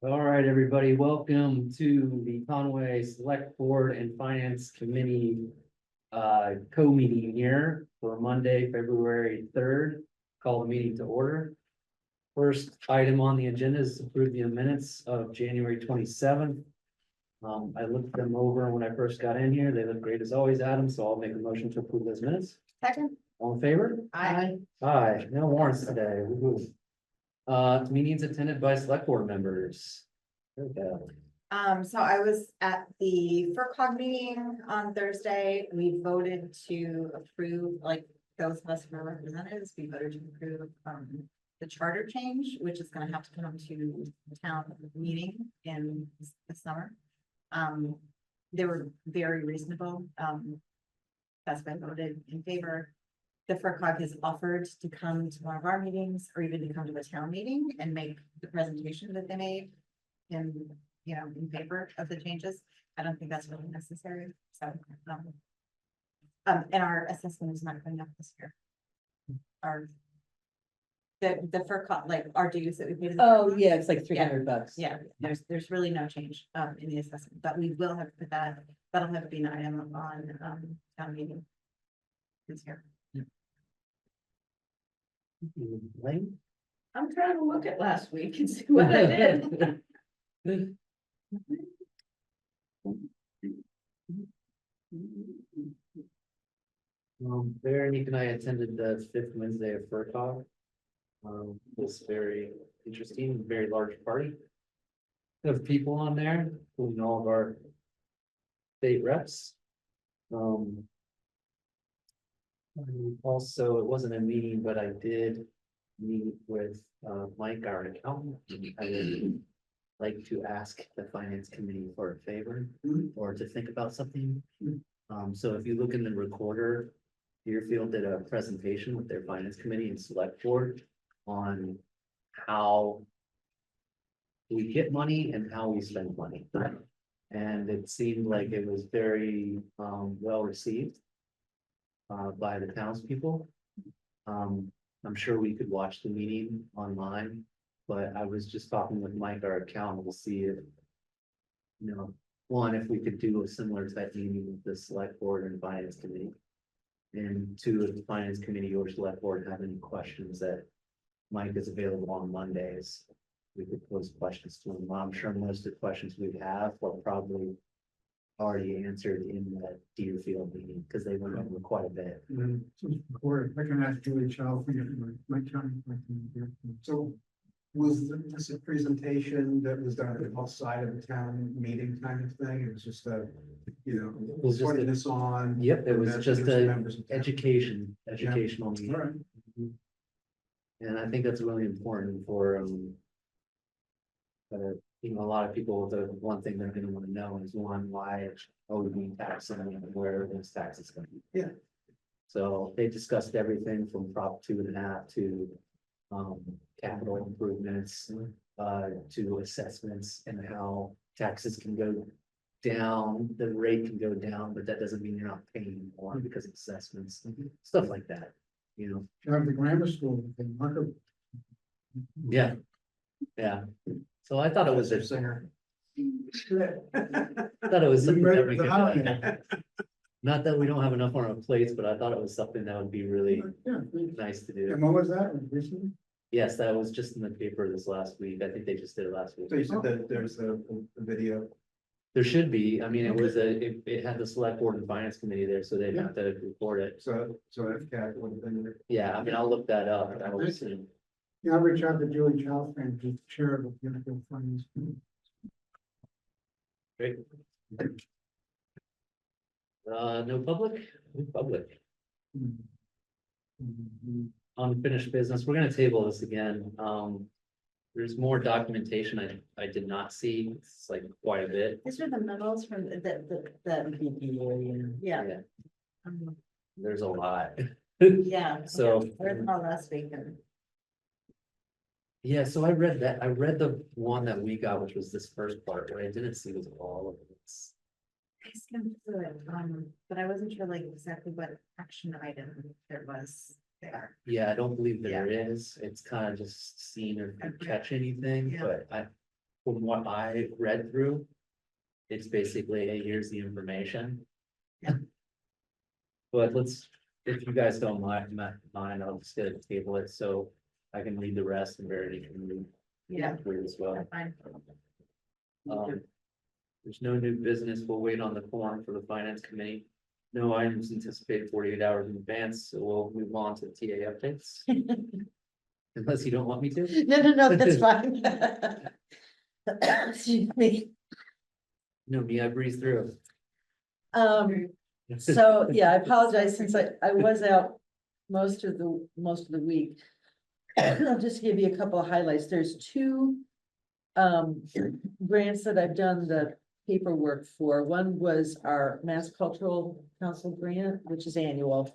All right, everybody, welcome to the Conway Select Board and Finance Committee co-meeting here for Monday, February 3rd. Call the meeting to order. First item on the agenda is to approve the minutes of January 27th. I looked them over when I first got in here. They look great as always, Adam, so I'll make a motion to approve those minutes. Second. All in favor? Aye. Aye, no warrants today. Woo-hoo. Meetings attended by select board members. Okay. So I was at the FERCog meeting on Thursday. We voted to approve, like, those of us who are representatives, we voted to approve, the charter change, which is gonna have to come to the town meeting in the summer. They were very reasonable. That's been voted in favor. The FERCog has offered to come to one of our meetings or even to come to a town meeting and make the presentation that they made in, in favor of the changes. I don't think that's really necessary, so, and our assessment is not going up this year. The FERCog, like, our dues that we paid. Oh, yeah, it's like $300. Yeah, there's really no change, in the assessment, but we will have to put that'll have to be an item on, town meeting this year. Lane? I'm trying to look at last week and see what I did. Veronique and I attended the fifth Wednesday of FERCog. It was very interesting, very large party of people on there, including all of our state reps. Also, it wasn't a meeting, but I did meet with Mike, our accountant. I would like to ask the finance committee for a favor or to think about something. So if you look in the recorder, Deerfield did a presentation with their finance committee and select board on how we get money and how we spend money. And it seemed like it was very well received by the townspeople. I'm sure we could watch the meeting online, but I was just talking with Mike, our accountant, to see if, one, if we could do a similar type meeting with the select board and finance committee. And two, if the finance committee or select board have any questions that Mike is available on Mondays, we could pose questions to him. I'm sure most of the questions we have were probably already answered in the Deerfield meeting because they went over quite a bit. Or I can ask Julie Chow, my time. So was this a presentation that was done outside of the town meeting kind of thing? It was just a, was just putting a- this on. Yep, it was just a members of town. educational meeting. All right. And I think that's really important for, a lot of people, the one thing they're gonna wanna know is one, why are we being taxed and where are those taxes going? Yeah. So they discussed everything from Prop 2.5 to, capital improvements, to assessments and how taxes can go down, the rate can go down, but that doesn't mean you're not paying more because of assessments, stuff like that, Have the grammar school. Yeah. Yeah, so I thought it was a singer. thought it was something that we could, not that we don't have enough on our plates, but I thought it was something that would be really nice to do. And when was that? Recently? Yes, that was just in the paper this last week. I think they just did it last week. So you said that there's a video. There should be. I mean, it had the select board and finance committee there, so they'd have to record it. So if Cat would have been there. Yeah, I mean, I'll look that up. I was, Yeah, I'll reach out to Julie Chow and the chair of the Deerfield Finance. great. No public? No public. Unfinished business. We're gonna table this again. There's more documentation I did not see. It's like quite a bit. These are the memos from the yeah. There's a lot. Yeah. So- I read them all last week and Yeah, so I read that. I read the one that we got, which was this first part, but I didn't see was all of it. I skimmed through it, but I wasn't sure like exactly what action item there was there. Yeah, I don't believe there is. It's kind of just seen or catch anything, Yeah. but from what I read through, it's basically, hey, here's the information. But let's, if you guys don't mind, I'll just get a table it, so I can read the rest and Verity can read Yeah, through as well. fine. There's no new business, we'll wait on the form for the finance committee. No items anticipated 48 hours in advance, so we'll move on to TA updates. Unless you don't want me to. No, that's fine. Excuse me. No, me, I breezed through. So, yeah, I apologize since I was out most of the week. I'll just give you a couple of highlights. There's two grants that I've done the paperwork for. One was our Mass Cultural Council grant, which is annual.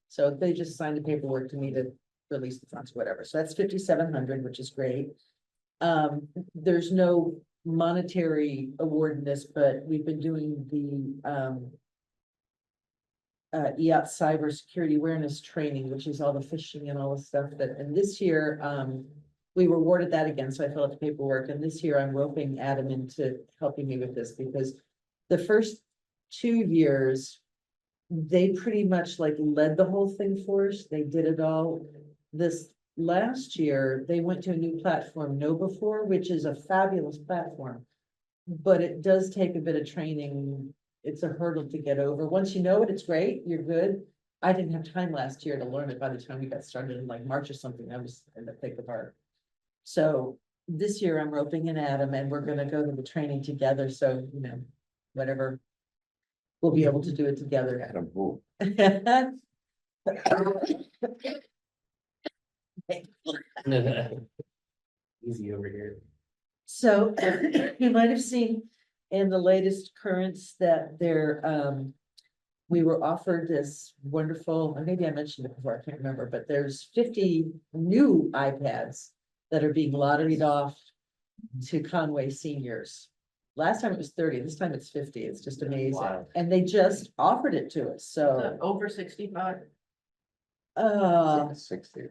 So they just signed the paperwork to me to release the funds, whatever. So that's 5,700, which is great. There's no monetary award in this, but we've been doing the EOT cybersecurity awareness training, which is all the phishing and all the stuff that, and this year, we were awarded that again, so I filled out the paperwork, and this year I'm roping Adam into helping me with this, because the first 2 years, they pretty much like led the whole thing for us, they did it all. This last year, they went to a new platform, KnowBe4, which is a fabulous platform, but it does take a bit of training. It's a hurdle to get over. Once you know it, it's great, you're good. I didn't have time last year to learn it. By the time we got started in like March or something, I was in the thick of our. So this year I'm roping in Adam and we're gonna go to the training together, so, you know, whatever. We'll be able to do it together. Adam, who? Easy over here. So you might have seen in the latest currents that we were offered this wonderful, or maybe I mentioned it before, I can't remember, but there's 50 new iPads that are being lotteried off to Conway seniors. Last time it was 30, this time it's 50. It's just amazing. Wow. And they just offered it to us, so Over 65. uh, 60.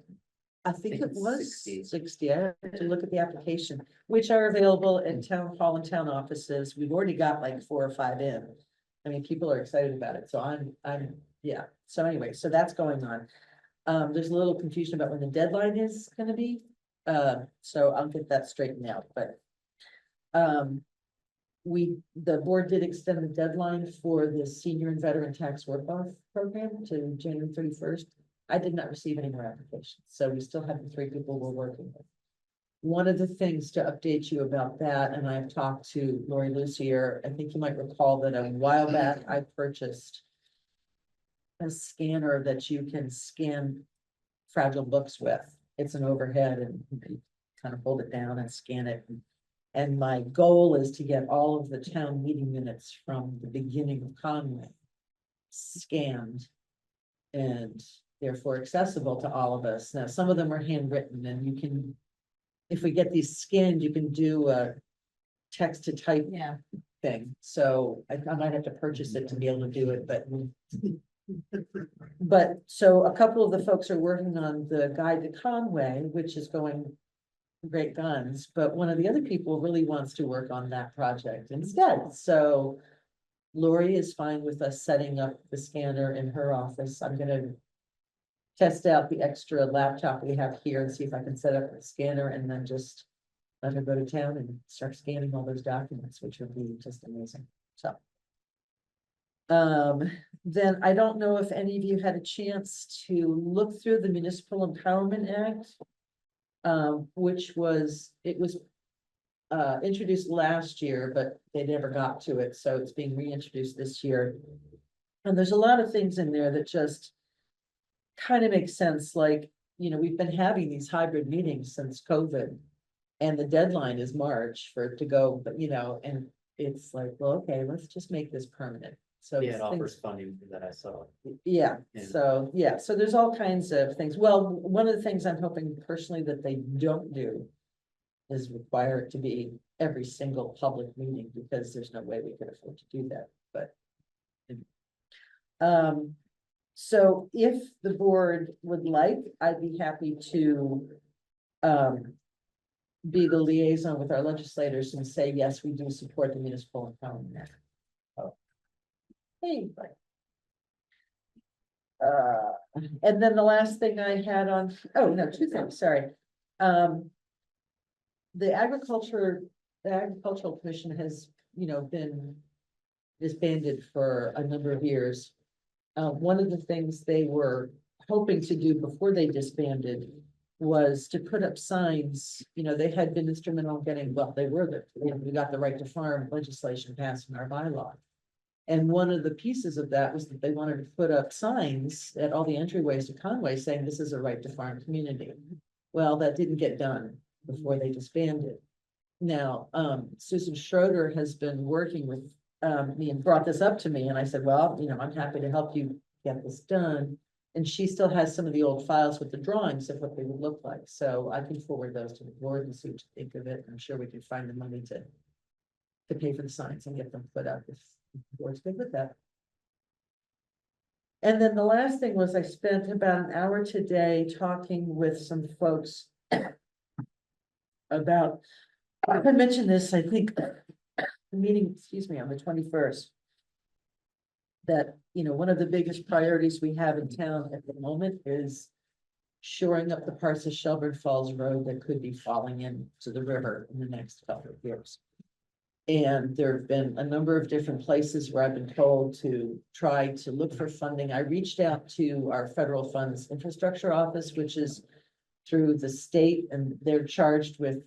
I think it it's was 60. 60. I have to look at the application, which are available in town hall and town offices. We've already got like 4 or 5 in. I mean, people are excited about it, so yeah. So anyway, so that's going on. There's a little confusion about when the deadline is gonna be. So I'll get that straightened out, but the board did extend the deadline for the senior and veteran tax work-off program to January 31st. I did not receive any more applications, so we still have the 3 people we're working with. One of the things to update you about that, and I've talked to Lori Lucier, I think you might recall that a while back I purchased a scanner that you can scan fragile books with. It's an overhead and you kind of hold it down and scan it. And my goal is to get all of the town meeting minutes from the beginning of Conway scanned and therefore accessible to all of us. Now, some of them are handwritten and you can, if we get these scanned, you can do a text to type Yeah. thing. So I might have to purchase it to be able to do it, but so a couple of the folks are working on the guide to Conway, which is going great guns, but one of the other people really wants to work on that project instead. So Lori is fine with us setting up the scanner in her office. I'm gonna test out the extra laptop we have here and see if I can set up a scanner and then just let her go to town and start scanning all those documents, which would be just amazing. So then I don't know if any of you had a chance to look through the Municipal Empowerment Act, which was introduced last year, but they never got to it, so it's being reintroduced this year. And there's a lot of things in there that just kind of make sense, like, you know, we've been having these hybrid meetings since COVID. And the deadline is March for it to go, but you know, and it's like, well, okay, let's just make this permanent. So Yeah, it's it offers things- funding that I saw. yeah, Yeah. so there's all kinds of things. Well, one of the things I'm hoping personally that they don't do is require it to be every single public meeting, because there's no way we could afford to do that, but. So if the board would like, I'd be happy to be the liaison with our legislators and say, yes, we do support the municipal empowerment act. Oh. Hey. And then the last thing I had on, oh, no, two things, sorry. The agricultural commission has, been disbanded for a number of years. One of the things they were hoping to do before they disbanded was to put up signs. They had been instrumental in getting, well, we got the right to farm legislation passed in our bylaw. And one of the pieces of that was that they wanted to put up signs at all the entryways to Conway saying this is a right to farm community. Well, that didn't get done before they disbanded. Now, Susan Schroeder has been working with me and brought this up to me, and I said, well, I'm happy to help you get this done. And she still has some of the old files with the drawings of what they would look like. So I can forward those to the board and see what you think of it. I'm sure we can find the money to pay for the signs and get them put up if the board's good with that. And then the last thing was I spent about an hour today talking with some folks about, I mentioned this, I think, the meeting, on the 21st. That, one of the biggest priorities we have in town at the moment is shoring up the parts of Shelburne Falls Road that could be falling into the river in the next couple of years. And there have been a number of different places where I've been told to try to look for funding. I reached out to our federal funds infrastructure office, which is through the state, and they're charged with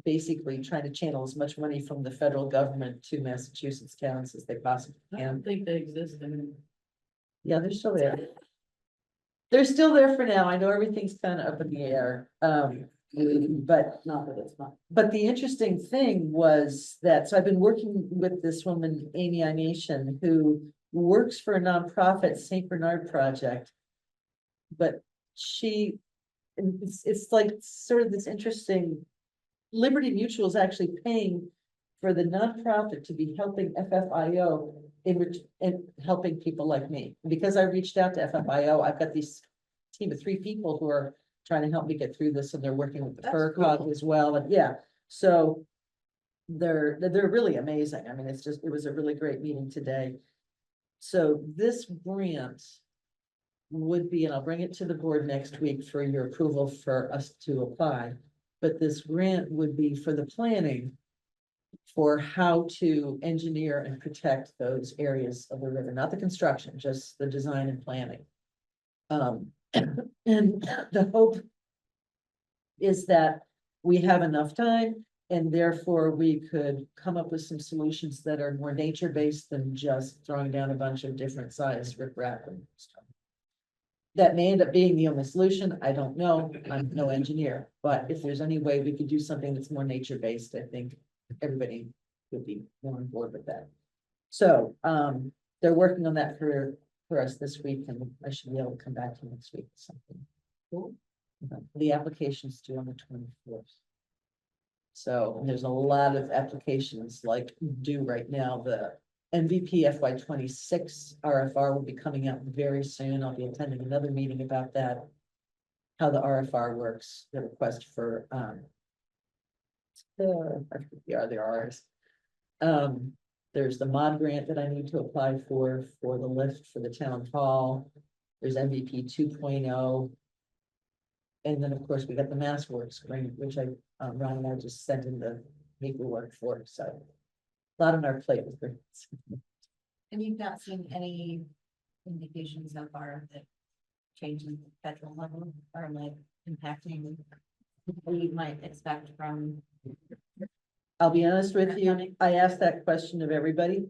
basically trying to channel as much money from the federal government to Massachusetts towns as they possibly I can. don't think they exist anymore. Yeah, they're still there. They're still there for now. I know everything's kind of up in the air. But Not that it's not. But the interesting thing was that, so I've been working with this woman, Amy Ination, who works for a nonprofit, St. Bernard Project. But it's like sort of this interesting, Liberty Mutual is actually paying for the nonprofit to be helping FFIO in helping people like me. Because I reached out to FFIO, I've got this team of 3 people who are trying to help me get through this, and they're working with the That's FERCog as well, and yeah, so they're really amazing. I mean, it was a really great meeting today. So this grant would be, and I'll bring it to the board next week for your approval for us to apply, but this grant would be for the planning for how to engineer and protect those areas of the river, not the construction, just the design and planning. And the hope is that we have enough time, and therefore we could come up with some solutions that are more nature-based than just throwing down a bunch of different size riprap and stuff. That may end up being the only solution. I don't know. I'm no engineer, but if there's any way we could do something that's more nature-based, I think everybody would be more on board with that. So, they're working on that for us this week, and I should be able to come back to you next week with something. Cool. The application's due on the 24th. So there's a lot of applications like due right now. The MVP FY26 RFR will be coming out very soon. I'll be attending another meeting about that. How the RFR works, the request for I forget the R's. There's the mod grant that I need to apply for the lift for the town hall. There's MVP 2.0. And then, of course, we got the MassWorks grant, which Ron and I just sent in the paperwork for, so a lot on our plate with grants. And you've not seen any indications so far that changes at the federal level are like impacting what you might expect from. I'll be honest with you, I asked that question of everybody.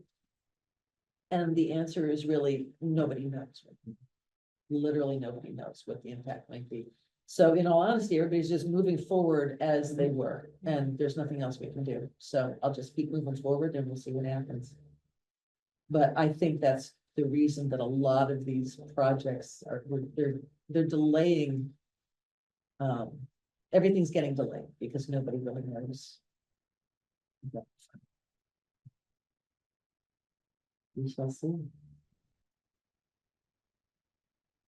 And the answer is really, nobody knows. Literally nobody knows what the impact might be. So in all honesty, everybody's just moving forward as they were, and there's nothing else we can do. So I'll just keep moving forward and we'll see what happens. But I think that's the reason that a lot of these projects they're delaying. Everything's getting delayed because nobody really knows. We shall see.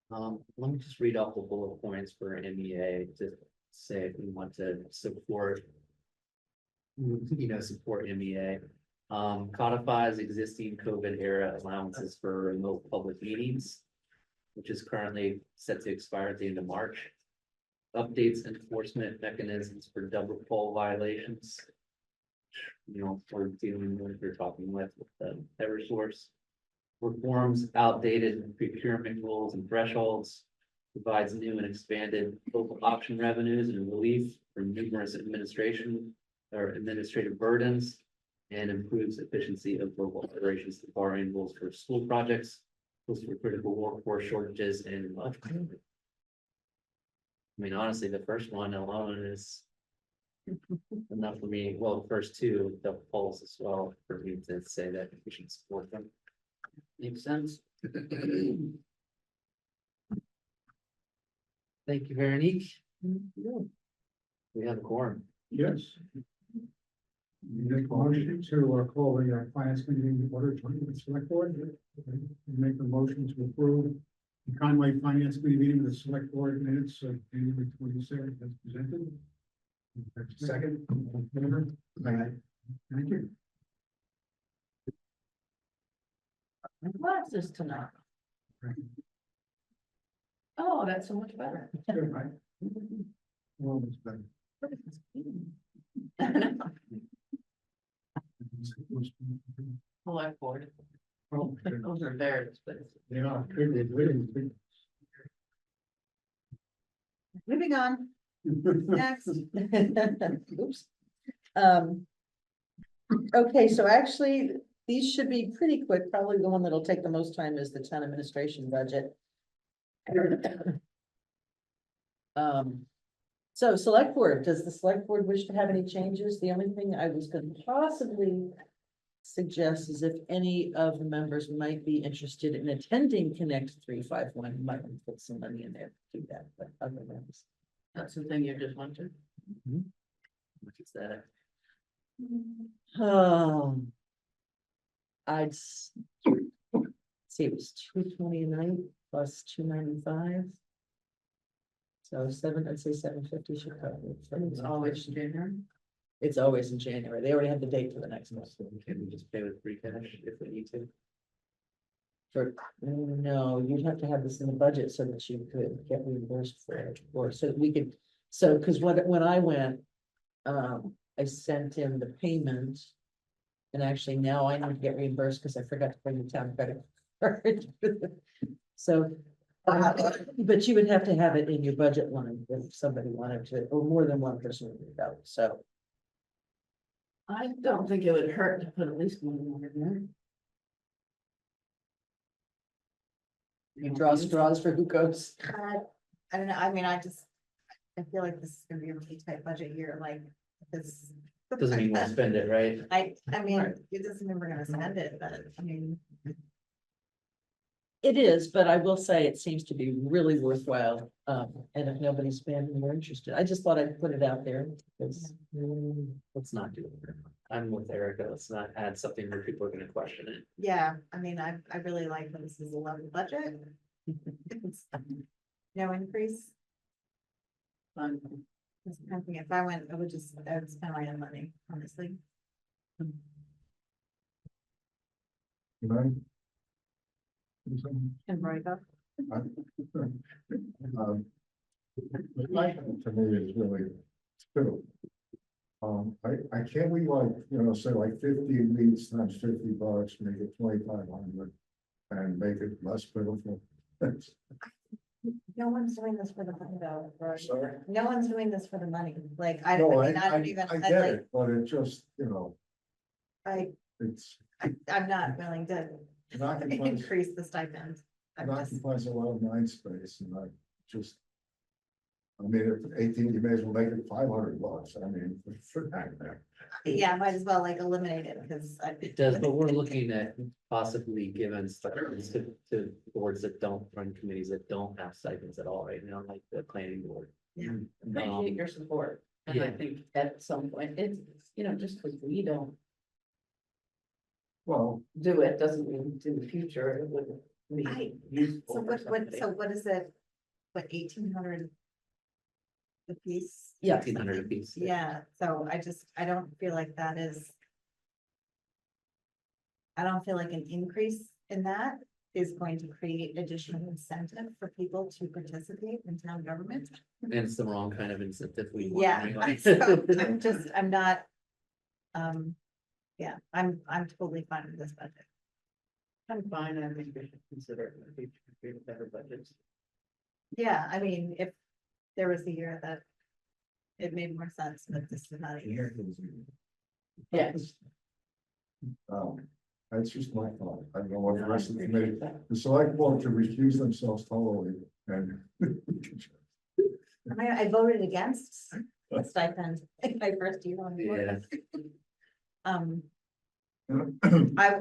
Let me just read off the bullet points for MEA to say if we want to support support MEA. Codifies existing COVID era allowances for remote public meetings, which is currently set to expire at the end of March. Updates enforcement mechanisms for double poll violations. We're dealing with, we're talking with the Eversource. Reforms outdated procurement rules and thresholds. Provides new and expanded local option revenues and relief from numerous administrative burdens. And improves efficiency of local operations through borrowing rules for school projects, rules for critical workforce shortages and much. I mean, honestly, the first one alone is enough for me. Well, the first two, the polls as well, for me to say that we should support them. Makes sense. Thank you, Veronique. We have a quorum. Yes. Make a motion to call the finance committee in order to the select board. Make a motion to approve the Conway Finance Committee meeting with the select board minutes of January 27th as presented. Second. Aye. Thank you. My glasses tonight. Oh, that's so much better. Good, right? Well, it's better. Selectboard. Oh, good. Those are very expensive. They are. Good. Moving on, next. Oops. Okay, so actually, these should be pretty quick. Probably the one that'll take the most time is the town administration budget. So select board, does the select board wish to have any changes? The only thing I was gonna possibly suggest is if any of the members might be interested in attending Connect 351, might want to put some money in there to do that, but other than this. That's the thing you just wanted. Which is that. I'd see it was 220 a night plus 295. So I'd say 750 should cover it. It's always January. It's always in January. They already have the date for the next one. Can we just pay with free cash if we need to? No, you'd have to have this in the budget so that you could get reimbursed for it, or so we could, so, because when I went, I sent in the payment. And actually now I need to get reimbursed because I forgot to bring the town credit card. So, but you would have to have it in your budget line if somebody wanted to, or more than one person would go, so. I don't think it would hurt to put at least one more in there. You draw straws for who goes. I don't know, I mean, I feel like this is gonna be a really tight budget year, like, this. Doesn't mean we'll spend it, right? I mean, Right. it doesn't mean we're gonna spend it, but I mean, It is, but I will say it seems to be really worthwhile. And if nobody's been more interested, I just thought I'd put it out there because. Let's not do it. I'm with Erica. Let's not add something where people are gonna question it. yeah, I mean, I really like that this is a level budget. It's no increase. This kind of thing, if I went, I would spend my own money, honestly. And right up. To me is really two. I can't we like, say like 50 leads times $50, make it 2,500 and make it less pitiful. No one's doing this for the money though, right? Sorry? No one's doing this for the money, like, I No, mean, I don't even, I I get like, it, but it just, it's, I'm not willing to it occupies, increase the stipend. it I'm just, occupies a lot of mind space and I mean, if 18, you may as well make it $500. I mean, for that matter. yeah, might as well like eliminate it, because I. It does, but we're looking at possibly giving stipends to boards that don't run committees that don't have stipends at all right now, like the planning board. Yeah. Appreciate your support. And I Yeah. think at some point, it's, just because we don't Well, do it, doesn't mean in the future it wouldn't I- be useful. So or what, something. so what is it, what, 1,800 the piece. Yeah, 1,500 apiece. Yeah, so I don't feel like that is. I don't feel like an increase in that is going to create additional incentive for people to participate in town government. And it's the wrong kind of incentive we want. Yeah, anyway. so I'm not. Yeah, I'm totally fine with this budget. I'm fine, I think we should consider it, I think we should create better budgets. Yeah, I mean, if there was a year that it made more sense, but this is not a year. yes. That's just my thought. I don't know what the rest of the committee, the select board to recuse themselves totally and. I voted against the stipend in my first year on the board.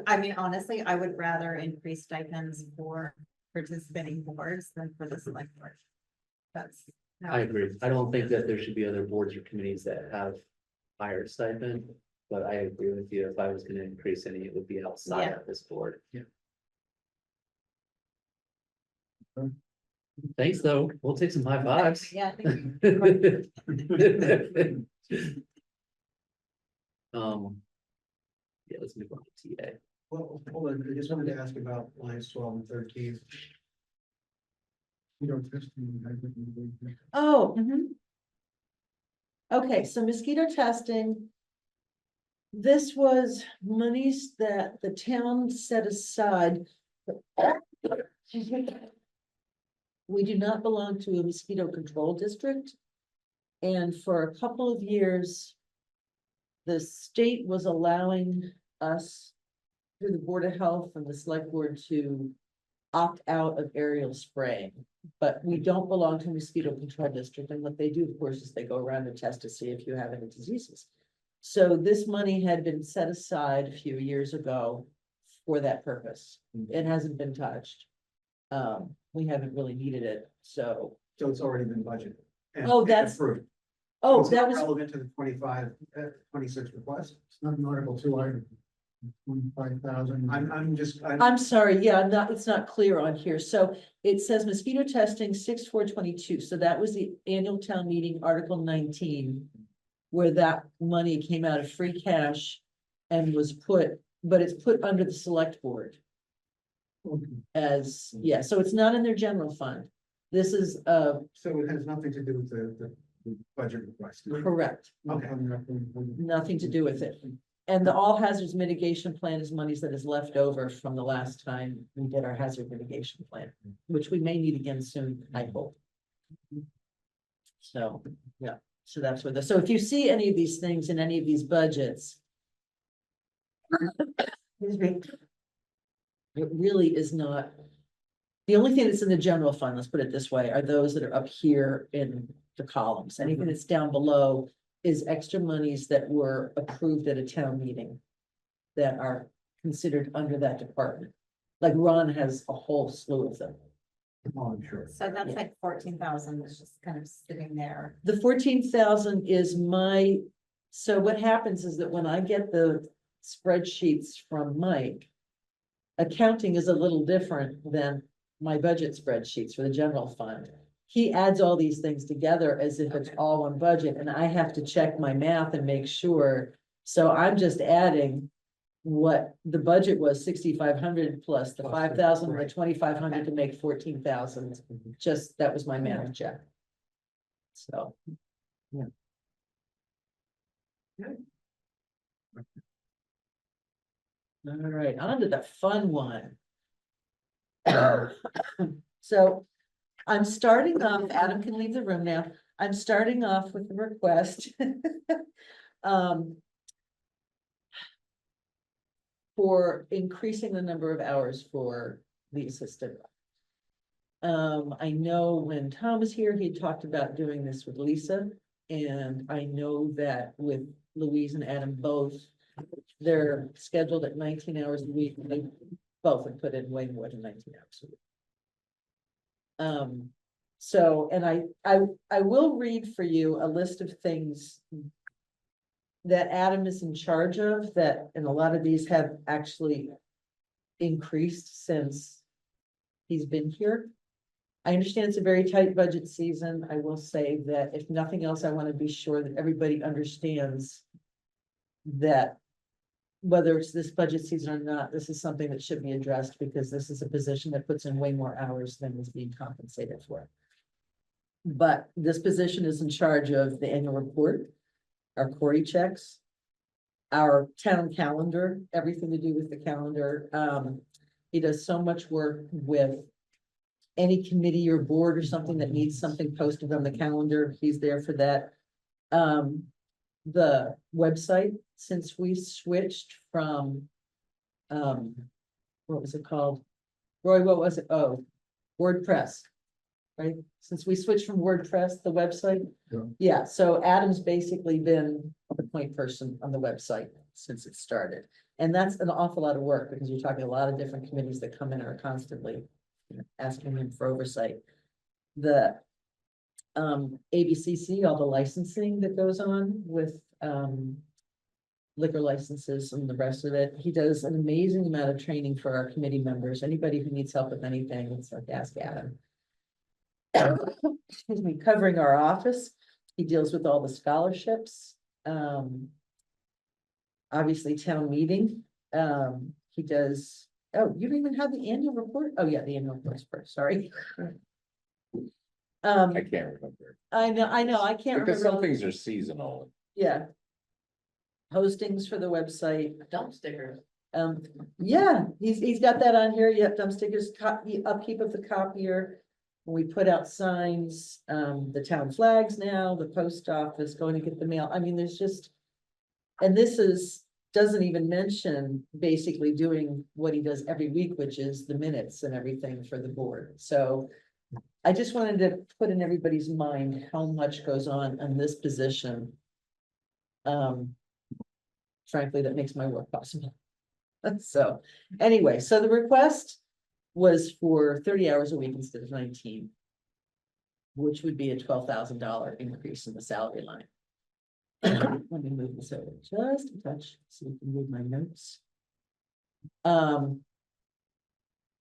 I mean, honestly, I would rather increase stipends for participating boards than for the select board. That's. I agree, I don't think that there should be other boards or committees that have higher stipend, but I agree with you, if I was gonna increase any, it would be outside Yeah. of this board. Yeah. Thanks, though, we'll take some high fives. Yeah, I think Yeah, let's move on to TA. Well, hold on, I just wanted to ask about lines 12 and 13. You know, testing. Oh, okay, so mosquito testing. This was monies that the town set aside. We do not belong to a mosquito control district. And for a couple of years, the state was allowing us through the Board of Health and the Select Board to opt out of aerial spraying. But we don't belong to a mosquito control district, and what they do, of course, is they go around and test to see if you have any diseases. So this money had been set aside a few years ago for that purpose. It hasn't been touched. We haven't really needed it, so. So it's already been budgeted. and- Oh, and that's- approved. Oh, It's that not was, relevant to the 26 request. It's not an Article 2 item. 25,000. I'm sorry, yeah, it's not clear on here. So it says mosquito testing 6/4/22. So that was the annual town meeting, Article 19. Where that money came out of free cash and was put, but it's put under the select board. As, yeah, so it's not in their general fund. This is, So it has nothing to do with the budget request. correct, Okay. nothing to do with it. And the all hazards mitigation plan is monies that is left over from the last time we did our hazard mitigation plan, which we may need again soon, I hope. So, yeah, so that's what so if you see any of these things in any of these budgets. Excuse me. It really is not. The only thing that's in the general fund, let's put it this way, are those that are up here in the columns. Anything that's down below is extra monies that were approved at a town meeting. That are considered under that department. Like Ron has a whole slew of them. Oh, I'm sure. So that's like 14,000 is just kind of sitting there. The 14,000 is my, so what happens is that when I get the spreadsheets from Mike. Accounting is a little different than my budget spreadsheets for the general fund. He adds all these things together as if it's all one budget, and I have to check my math and make sure. So I'm just adding what the budget was, 6,500 plus the Plus 5,000 and the right. 2,500 to make 14,000. Just, that was my math check. So. Yeah. All right, on to the fun one. So I'm starting off, Adam can leave the room now. I'm starting off with the request. For increasing the number of hours for the assistant. I know when Tom was here, he talked about doing this with Lisa. And I know that with Louise and Adam both, they're scheduled at 19 hours a week. And they both have put in way more than 19 hours a week. So, and I will read for you a list of things that Adam is in charge of that, and a lot of these have actually increased since he's been here. I understand it's a very tight budget season. I will say that if nothing else, I want to be sure that everybody understands that whether it's this budget season or not, this is something that should be addressed because this is a position that puts in way more hours than is being compensated for. But this position is in charge of the annual report, our query checks, our town calendar, everything to do with the calendar. He does so much work with any committee or board or something that needs something posted on the calendar. He's there for that. The website, since we switched from, what was it called? Roy, what was it? Oh, WordPress. Right? Since we switched from WordPress, the website. Yeah. Yeah, so Adam's basically been the point person on the website since it started. And that's an awful lot of work because you're talking a lot of different committees that come in and are constantly asking him for oversight. The ABCC, all the licensing that goes on with liquor licenses and the rest of it. He does an amazing amount of training for our committee members. Anybody who needs help with anything, it's like ask Adam. Excuse me, covering our office. He deals with all the scholarships. Obviously town meeting. He does, oh, you don't even have the annual report? Oh, yeah, the annual report first, sorry. I can't remember, I know, I can't because remember. some all the- things are seasonal. Yeah. Postings for the website. Dump stickers. Yeah, he's got that on here. Yep, dump stickers, upkeep of the copier. When we put out signs, the town flags now, the post office, going to get the mail. I mean, there's just. And this doesn't even mention basically doing what he does every week, which is the minutes and everything for the board. So I just wanted to put in everybody's mind how much goes on in this position. Frankly, that makes my work possible. So anyway, so the request was for 30 hours a week instead of 19, which would be a $12,000 increase in the salary line. Let me move this over just a touch so we can move my notes.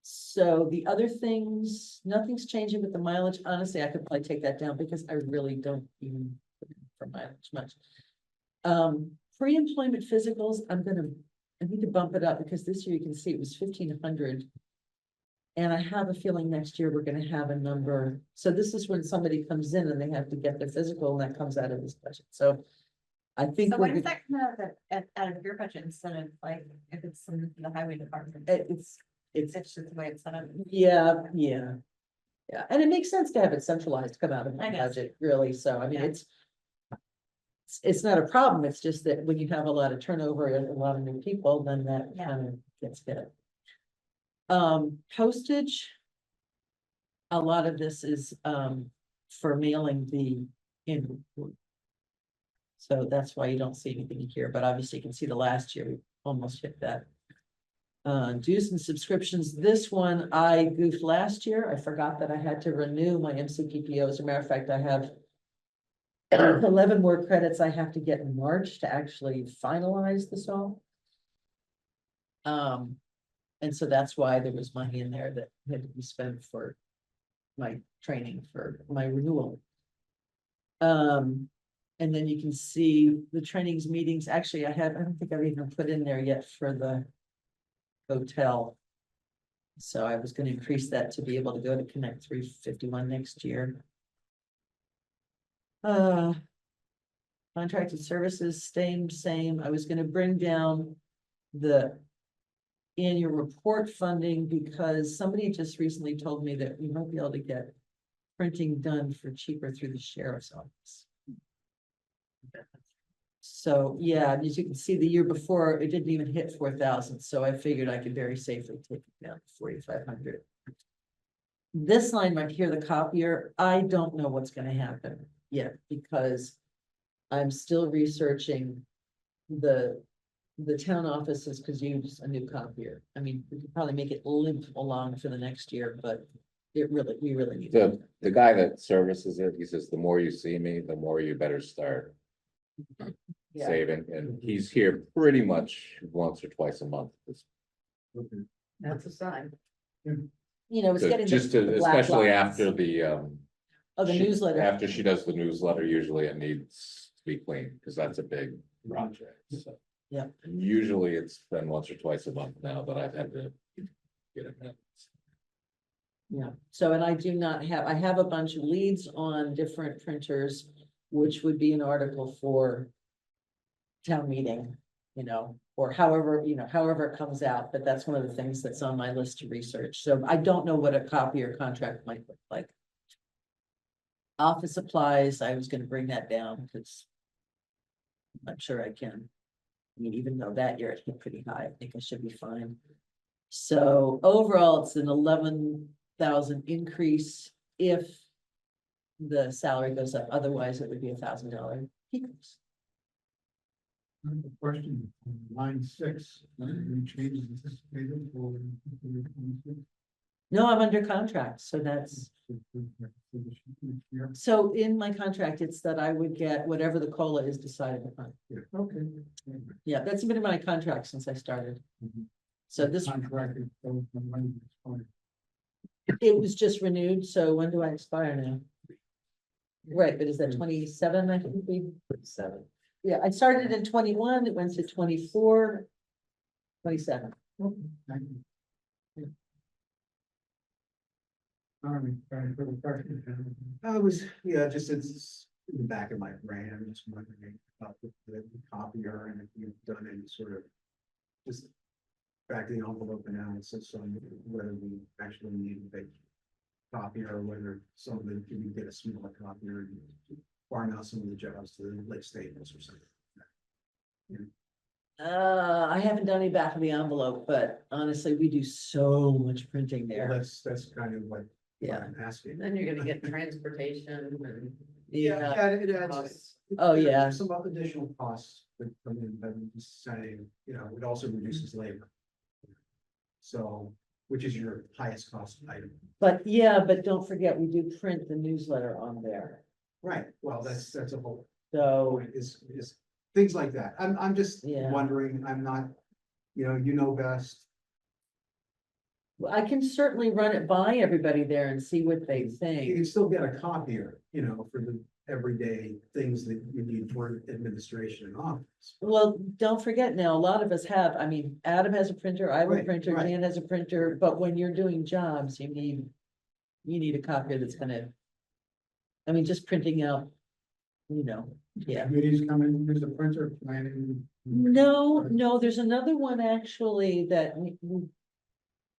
So the other things, nothing's changing with the mileage. Honestly, I could probably take that down because I really don't even put in for mileage much. Pre-employment physicals, I need to bump it up because this year you can see it was 1,500. And I have a feeling next year we're gonna have a number. So this is when somebody comes in and they have to get their physical and that comes out of this budget. So I think So we're when does good- that come out of your budget instead of like, if it's in the highway department? it's It's just the way it's set up. Yeah, and it makes sense to have it centralized, come out of I the know. budget, really, so I mean, Yeah. it's not a problem, it's just that when you have a lot of turnover and a lot of new people, then that Yeah. kind of gets hit. Postage. A lot of this is for mailing the annual report. So that's why you don't see anything here, but obviously you can see the last year, we almost hit that. Dues and subscriptions, this one I goofed last year. I forgot that I had to renew my MCPPO. As a matter of fact, I have 11 more credits I have to get in March to actually finalize this all. And so that's why there was money in there that had to be spent for my training for my renewal. And then you can see the trainings, meetings. Actually, I don't think I've even put in there yet for the hotel. So I was going to increase that to be able to go to Connect 351 next year. Contracted services, same. I was going to bring down the annual report funding because somebody just recently told me that we might be able to get printing done for cheaper through the sheriff's office. So, yeah, and as you can see, the year before, it didn't even hit 4,000, so I figured I could very safely take it down to 4,500. This line right here, the copier, I don't know what's gonna happen yet, because I'm still researching the town offices could use a new copier. I mean, we could probably make it limp along for the next year, but we really need. The guy that services it, he says, the more you see me, the more you better start Yeah. saving, and he's here pretty much once or twice a month. Okay. That's a sign. you know, it's getting. Just the to, black especially lines. after the, Oh, the she- newsletter. After she does the newsletter, usually it needs to be cleaned, because that's a big project, so. Yeah. And usually it's been once or twice a month now that I've had to get it in. Yeah, so and I do not have, I have a bunch of leads on different printers, which would be an article for town meeting, you know, or however, you know, however it comes out, but that's one of the things that's on my list to research. So I don't know what a copier contract might look like. Office supplies, I was gonna bring that down because I'm sure I can. I mean, even though that year it hit pretty high, I think I should be fine. So overall, it's an 11,000 increase if the salary goes up, otherwise it would be $1,000 decrease. I have a question, on line 6, any changes anticipated for? No, I'm under contract, so that's, so in my contract, it's that I would get whatever the COLA is decided upon. Okay. Yeah, that's been in my contract since I started. So this, Contracted, so from when it's expired. it was just renewed, so when do I expire now? Right, but is that 27, I think we, 7. yeah, I started in 21, it went to 24, 27. Okay, thank you. All right, any further questions? I was, yeah, just it's in the back of my brain, I'm just wondering about the copier and if you've done any sort of just back of the envelope analysis on whether we actually need a big copier or whether some of the, can we get a smaller copier and farm out some of the jobs to the Lake Staples or something. I haven't done any back of the envelope, but honestly, we do so much printing Well, there. that's kind of what Yeah. I'm asking. Then you're gonna get transportation and. Yeah, Yeah, it adds. Costs. Oh, yeah. Some additional costs that come in, but I'm just saying, you know, it also reduces labor. So, which is your highest cost item. but yeah, but don't forget, we do print the newsletter on there, Right, well, that's a whole so. point, is things like that. I'm just Yeah. wondering, I'm not, you know best. Well, I can certainly run it by everybody there and see what they You think. can still get a copier, for the everyday things that you need for administration and office. Well, don't forget now, a lot of us have, I mean, Adam has a printer, I have a Right, printer, right. Dan has a printer, but when you're doing jobs, you need a copier that's gonna. I mean, just printing out, yeah. Committees come in, use the printer, planning. No, there's another one actually that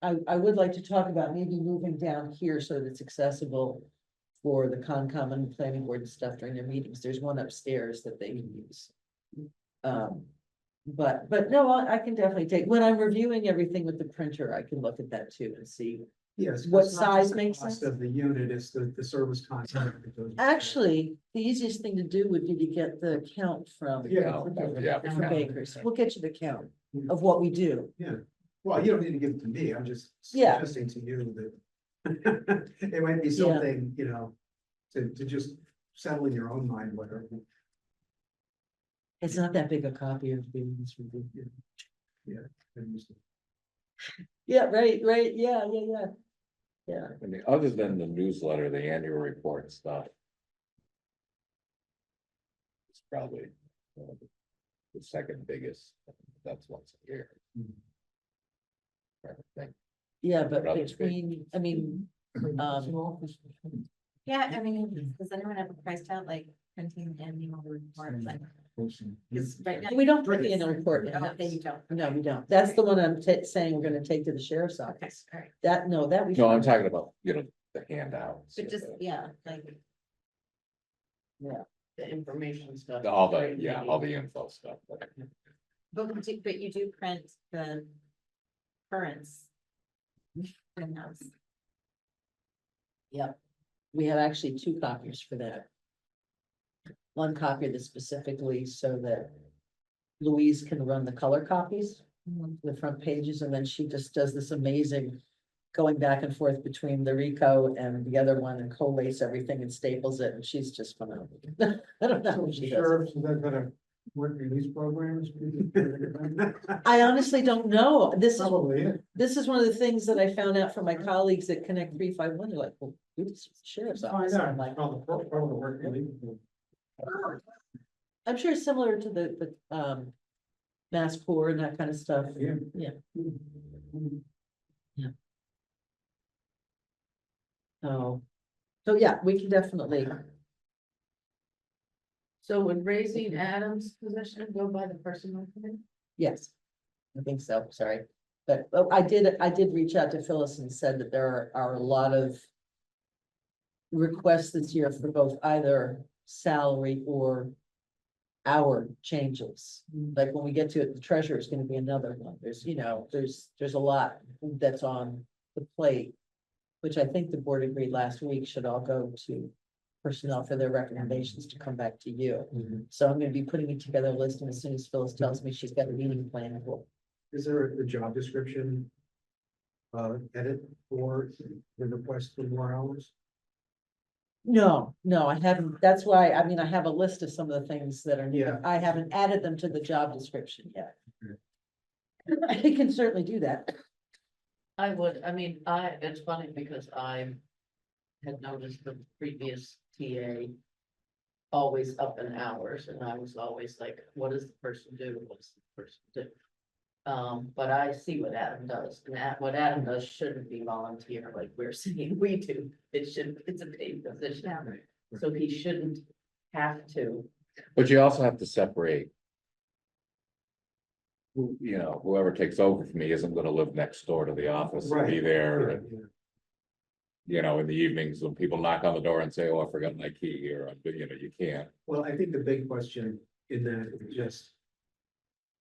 I would like to talk about, maybe moving down here so that it's accessible for the Concom and the planning board and stuff during their meetings. There's one upstairs that they can use. But no, I can definitely take, when I'm reviewing everything with the printer, I can look at that too and see. Yes. What it's not size just the makes cost sense? Of the unit, it's the service contract. that goes with that. Actually, the easiest thing to do would be to get the count from. Yeah. Yeah. From bakers. We'll get you the count of what we do. Well, you don't need to give it to me, I'm just Yeah. suggesting to you that it might be something, to just settle in your own mind, whatever. It's not that big a copy of being this review. And just- Yeah, right, yeah. I mean, other than the newsletter, the annual report stuff. It's probably the second biggest, that's once a year. I think. Yeah, but Rather big. between, I mean, Yeah, I mean, does anyone have a price tag, like printing the annual report? Like, 'cause right now. we don't put the annual report. Oh, okay, you don't. No, we don't. That's the one I'm saying we're gonna take to the sheriff's Okay, office. all right, That we. No, I'm should- talking about, the handouts. but just, yeah, like, The information stuff. All the info stuff. but you do print the currents. In-house. Yep. We have actually 2 copiers for that. One copy that's specifically so that Louise can run the color copies, the front pages, and then she just does this amazing going back and forth between the Rico and the other one and collates everything and staples it, and she's just phenomenal. I don't know how she does it. Sheriff, so they're gonna Work release programs. I honestly don't know. Probably it. This is one of the things that I found out from my colleagues at Connect 351. They're like, well, it's sheriff's office. I'm like, Probably work release. I'm sure it's similar to the mass poor and that kind of stuff. Yeah. Yeah. Yeah. So yeah, we can definitely, So would raising Adam's position go by the personnel committee? yes. I think so, sorry. But I did reach out to Phyllis and said that there are a lot of requests this year for both either salary or hour changes. Like when we get to it, the treasurer is gonna be another one. There's, there's a lot that's on the plate, which I think the board agreed last week should all go to personnel for their recommendations to come back to you. So I'm gonna be putting together a list, and as soon as Phyllis tells me she's got a meeting plan, Is there a job description? Edit for the request for more hours? No, I haven't. That's why, I mean, I have a list of some of the things that are needed. Yeah. I haven't added them to the job description yet. Okay. I can certainly do that. I would, it's funny because I had noticed the previous TA always up in hours, and I was always like, what does the person do? What's the person do? But I see what Adam does, and what Adam does shouldn't be volunteer like we're saying we do. It's a paid position, so he shouldn't have to. But you also have to separate. Whoever takes over for me isn't gonna live next door to the office and be there, and, in the evenings when people knock on the door and say, oh, I forgot my key here, you can't. Well, I think the big question in that is just,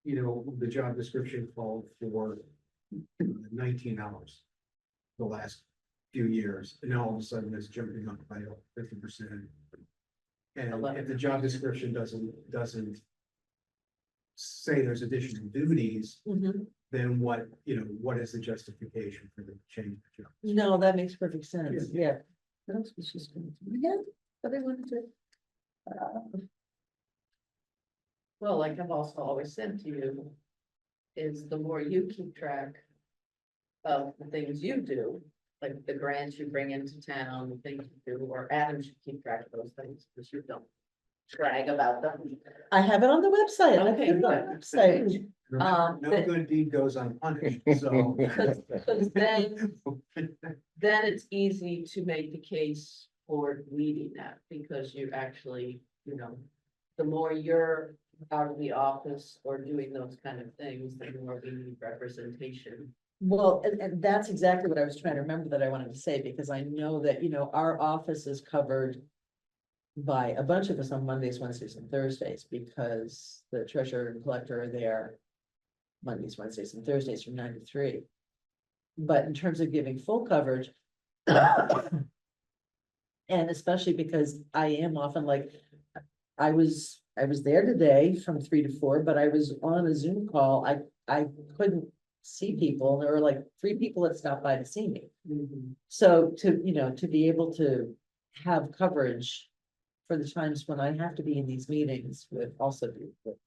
the job description called for 19 hours the last few years, and now all of a sudden it's jumping up by 50%. And if the job description doesn't say there's additional duties, then what is the justification for the change of the job? No, that makes perfect sense, yeah. What else was just going to, again, what I wanted to. Well, like I've also always said to you, is the more you keep track of the things you do, like the grants you bring into town, the things you do, or Adam should keep track of those things, because you don't brag about them. I have it on the website. I Okay, put it on the website. No good deed goes unpunished, so. Because then it's easy to make the case for leading that, because you actually, the more you're out of the office or doing those kind of things, the more we need representation. Well, and that's exactly what I was trying to remember that I wanted to say, because I know that, our office is covered by a bunch of us on Mondays, Wednesdays, and Thursdays, because the treasurer and collector are there Mondays, Wednesdays, and Thursdays from 9 to 3. But in terms of giving full coverage, and especially because I am often like, I was there today from 3 to 4, but I was on a Zoom call. I couldn't see people, and there were like 3 people that stopped by to see me. So to be able to have coverage for the times when I have to be in these meetings would also be good.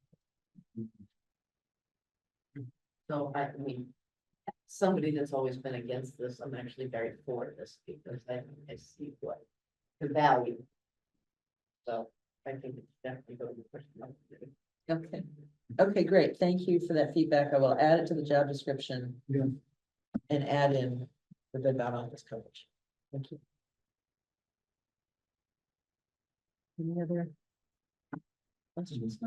So somebody that's always been against this, I'm actually very for this, because I see what the value. So I think it's definitely going to be personal. Okay, okay, great. Thank you for that feedback. I will add it to the job description. Yeah. And add in the bid bound office coverage. Thank you. Any other questions?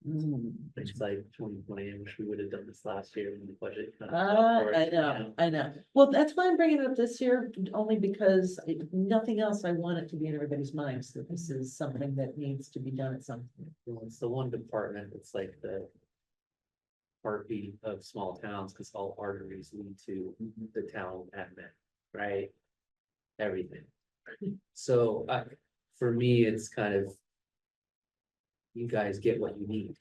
It's like 2020, I wish we would have done this last year when the budget. I know. Well, that's why I'm bringing it up this year, only because nothing else, I want it to be in everybody's minds that this is something that needs to be done at some point. Well, it's the one department, it's like the heartbeat of small towns, because all arteries lead to the town admin, right? Everything. So, for me, it's kind of, you guys get what you need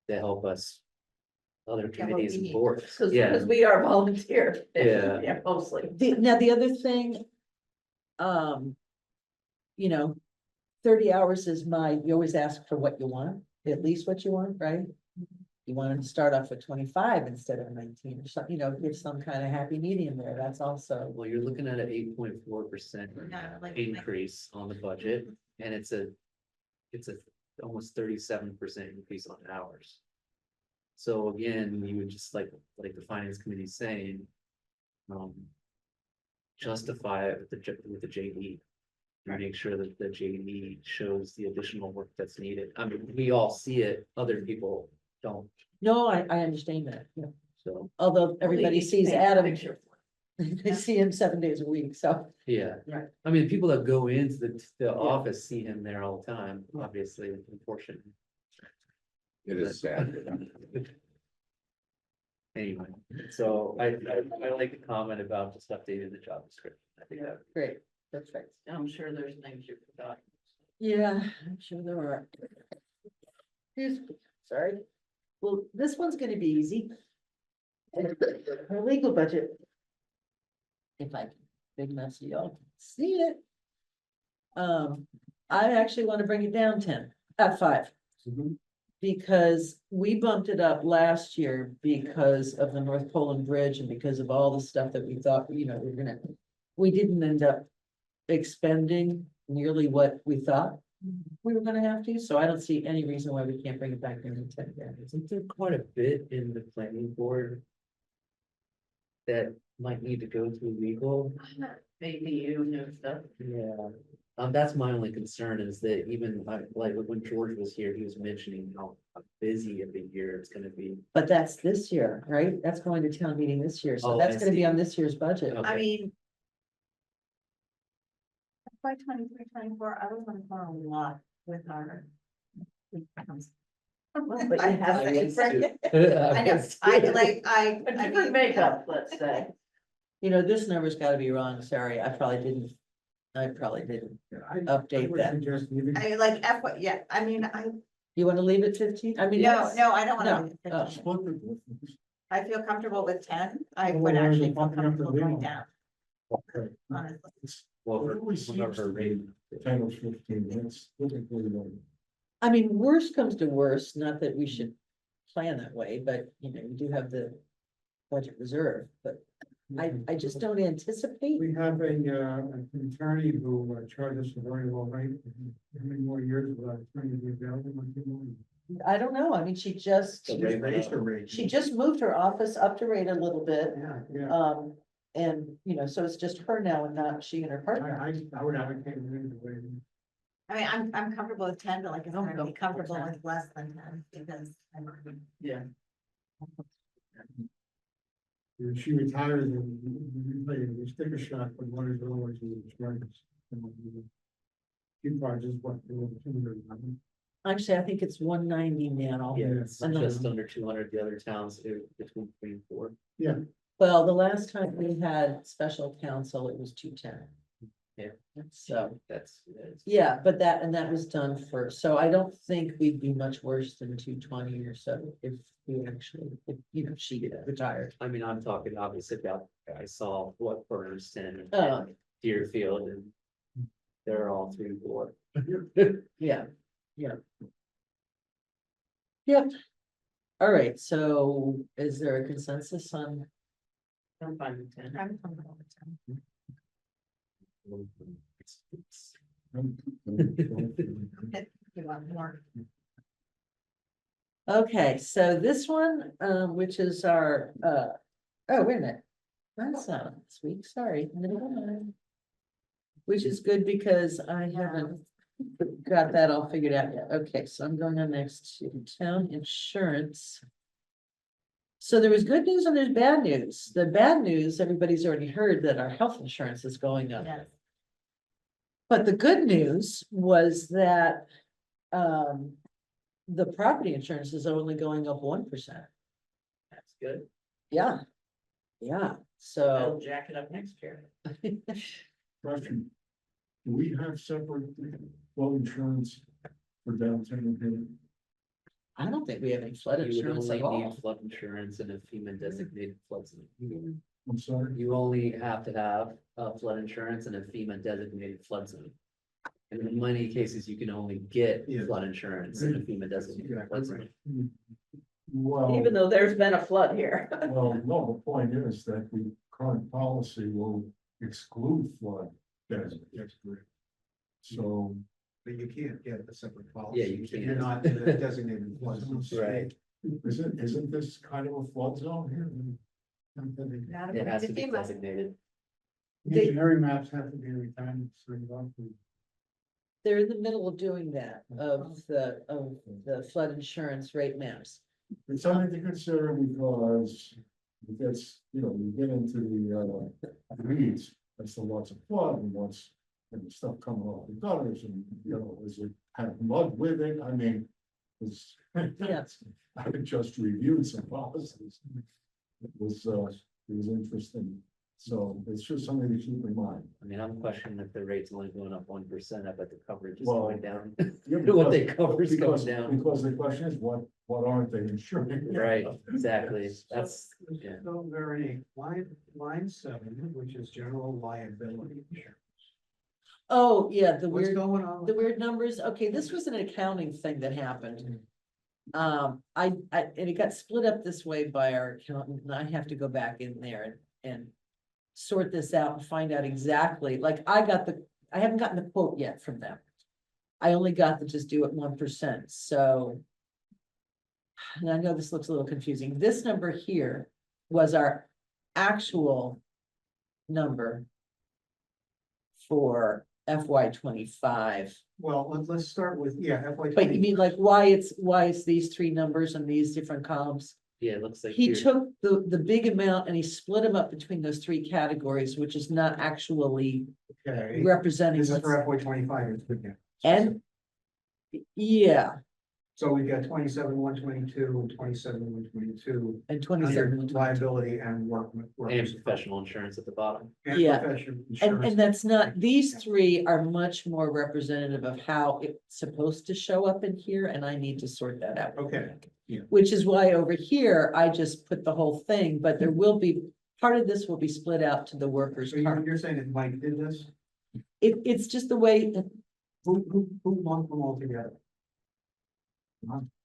to help us, other Get what committees we and need. boards. Because Yeah, we are volunteer. Yeah. Yeah, mostly. Now, the other thing, 30 hours is you always ask for what you want, at least what you want, right? You want them to start off with 25 instead of 19 or something, give some kind of happy medium there, that's also. Well, you're looking at an 8.4% Yeah, like- increase on the budget, and it's a almost 37% increase on hours. So again, you would just like the finance committee is saying, justify it with the JD. And make sure that the JD shows the additional work that's needed. I mean, we all see it, other people don't, No, I understand that, yeah. so, Although everybody Well, you sees paint the Adam, picture. they see him 7 days a week, so. yeah. Right. I mean, people that go into the office see him there all the time, obviously, unfortunately. It is sad. Anyway, so I like the comment about just updating the job description. I think that, Great, perfect. I'm sure there's things you forgot. Yeah, I'm sure there are. Sorry. Well, this one's gonna be easy. Our legal budget. If I, big mess, y'all can see it. I actually want to bring it down 10, at 5. Because we bumped it up last year because of the North Poland Bridge and because of all the stuff that we thought, we didn't end up expending nearly what we thought we were gonna have to, so I don't see any reason why we can't bring it back down to 10 again. isn't there quite a bit in the planning board that might need to go through legal? Maybe you knew stuff. Yeah, that's my only concern is that even like when George was here, he was mentioning how busy of a year it's gonna be. But that's this year, right? That's going to town meeting this year, so Oh, that's I gonna be see. on this year's budget. Okay. I mean. FY 23, 24, I was on the phone a lot with our. but you have I to- know, I Different mean, makeup, let's say. This number's gotta be wrong, sorry, I probably didn't update would that. suggest leaving- I like FY, yeah, I mean, You wanna leave it 15? I mean, no, yes. no, I don't No, wanna. oh. Split the difference. I feel comfortable with 10, I Well, would why is actually it feel bumping up the comfortable going legal? down, Okay. honestly. Well, It always whatever seems to rate. be 10 or 15, that's typically what. I mean, worst comes to worst, not that we should plan that way, but we do have the budget reserve, but I just don't anticipate. We have an attorney who charges a very low rate. How many more years will that attorney be available? I don't know, I mean, she just Raised the rate. moved her office up to rate a little bit. Yeah, yeah. And, so it's just her now and not she and her partner. I would advocate moving the way. I mean, I'm comfortable with 10, but like, I'm I'm gonna be comfortable comfortable with less than 10, because I'm. Yeah. If she retires and we sticker shock with one of the ones who was running. She probably just what, 200. Actually, I think it's 190 now. Yeah, it's And just then- under 200, the other towns do between 3 and 4. Well, the last time we had special counsel, it was 210. Yeah. So, That's. yeah, but that was done first, so I don't think we'd be much worse than 220 or so if we actually, she retired. I mean, I'm talking obviously about, I saw what Bernstein Oh. and Deerfield and they're all 3 and 4. Yeah. Yep. All right, so is there a consensus on? I'm fine with 10. I'm comfortable with 10. You want more? Okay, so this one, which is our, oh, wait a minute. That's not this week, sorry. Never mind. Which is good because I haven't got that all figured out yet. Okay, so I'm going on next to town insurance. So there was good news and there's bad news. The bad news, everybody's already heard that our health insurance is going up. Yes. But the good news was that, the property insurance is only going up 1%. That's good. Yeah. Yeah, so. I'll jack it up next year. Question. Do we have separate flood insurance for downtown here? I don't think we have any flood You would insurance only at need all. flood insurance and a FEMA designated flood zone. I'm sorry. You only have to have flood insurance and a FEMA designated flood zone. And in many cases, you can only get Yeah. flood insurance and if FEMA doesn't. Exactly. Well, Even though there's been a flood here. well, no, the point is that the current policy will exclude flood damage. That's correct. So, But you can't get a separate policy. Yeah, you if You're can't. not in a designated flood zone. Right. isn't this kind of a flood zone here? Not It has to be FEMA. designated. Engineering maps have to be returned. They're in the middle of doing that, of the flood insurance rate maps. It's something to consider because it gets, you get into the weeds as to what's a flood and what's, and stuff coming off the gutters and, is it have mud with it? I mean, it's. Yeah. I just reviewed some policies. It was interesting. So it's just something to keep in mind. I mean, I'm questioning if the rate's only going up 1%, I bet the coverage is Well, going down. Yeah, What they because- cover is going because- down. Because the question is, what aren't they insuring? Right, exactly. That's, yeah. So very line 7, which is general liability insurance. Oh, yeah, the What's weird, going on? the weird numbers. Okay, this was an accounting thing that happened. And it got split up this way by our accountant, and I have to go back in there and sort this out and find out exactly, like, I haven't gotten the quote yet from them. I only got to just do it 1%, so. And I know this looks a little confusing. This number here was our actual number for FY 25. Well, let's start with, FY But you 20. mean like why it's these three numbers and these different columns? Yeah, it looks like. He here- took the big amount and he split them up between those three categories, which is not actually Okay, representing. this is what's- for FY 25. it's good, yeah. And, yeah, So we've got 27,122 and 27,122 and under 27. liability and work. And workers' professional insurance at the bottom. And Yeah. professional And insurance. that's not, these three are much more representative of how it's supposed to show up in here, and I need to sort that out. Okay, yeah. Which is why over here, I just put the whole thing, but there will be, part of this will be split out to the workers' So comp. you're saying that Mike did this? It's just the way, Who lumped them all together?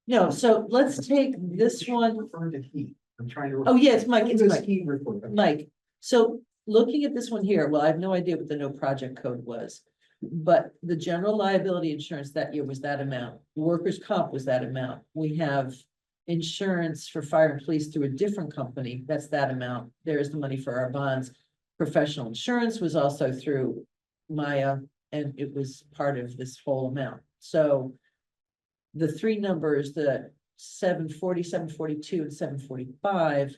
no, so let's take this one. Referring to heat, I'm trying to. Oh, yes, Mike, it's This Mike. heat report. Mike, so looking at this one here, well, I have no idea what the no project code was. But the general liability insurance that year was that amount, workers' comp was that amount, we have. Insurance for fire and police through a different company, that's that amount, there's the money for our bonds. Professional insurance was also through Maya, and it was part of this whole amount, so. The three numbers, the 740, 742, and 745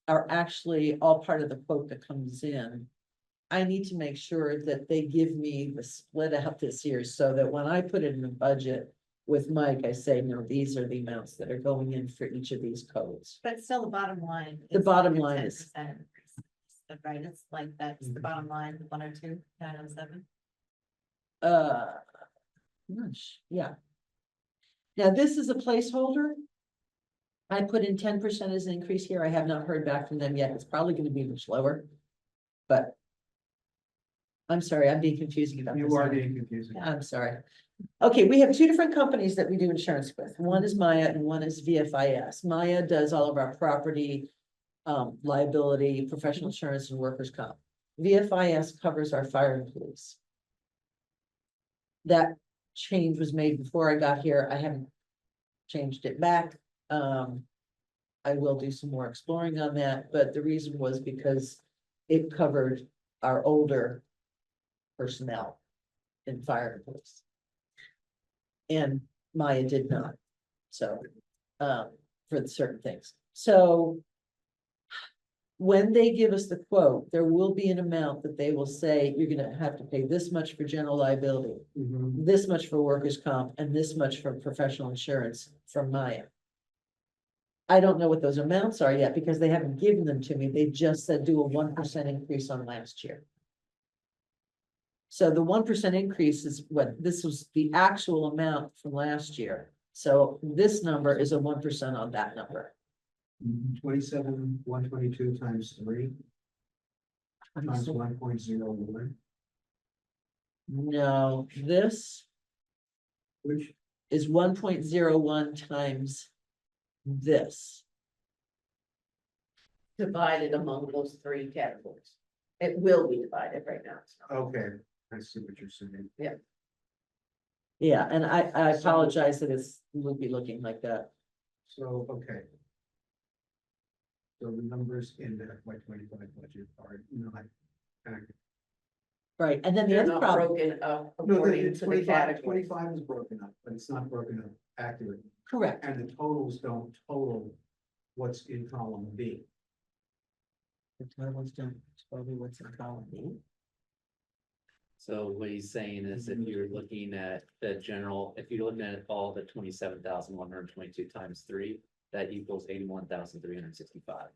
are actually all part of the quote that comes in. I need to make sure that they give me the split out this year so that when I put it in the budget with Mike, I say, no, these are the amounts that are going in for each of these codes. But still, the bottom line. The is bottom your line is- 10% increase. Right, it's like, that's the bottom line, 102, 907. Gosh, yeah. Now, this is a placeholder. I put in 10% as an increase here. I have not heard back from them yet. It's probably gonna be much lower. But. I'm sorry, I'm being confusing about this. You are one. being confusing. I'm sorry. Okay, we have two different companies that we do insurance with. One is Maya and one is VFIS. Maya does all of our property, liability, professional insurance and workers' comp. VFIS covers our fire and police. That change was made before I got here. I haven't changed it back. I will do some more exploring on that, but the reason was because it covered our older personnel in fire and police. And Maya did not, so, for certain things, so. When they give us the quote, there will be an amount that they will say, you're gonna have to pay this much for general liability, Mhm. this much for workers' comp, and this much for professional insurance from Maya. I don't know what those amounts are yet, because they haven't given them to me, they just said do a 1% increase on last year. So the 1% increase is what, this was the actual amount from last year. So this number is a 1% on that number. 27,122 times 3 times 1.01. No, this Which, is 1.01 times this. Divided among those three categories. It will be divided right now. It's not. okay, I see what you're saying. Yeah, and I apologize that it's will be looking like that. So, okay. So the numbers in the FY 25 budget are not accurate. Right, and then the They're other not problem, broken up No, according the to the 25 category. 25 is broken up, but it's not broken up accurately. correct, And the totals don't total what's in column B. the totals don't tell me what's in column B. So what he's saying is if you're looking at the general, if you're looking at all the 27,122 times 3, that equals 81,365.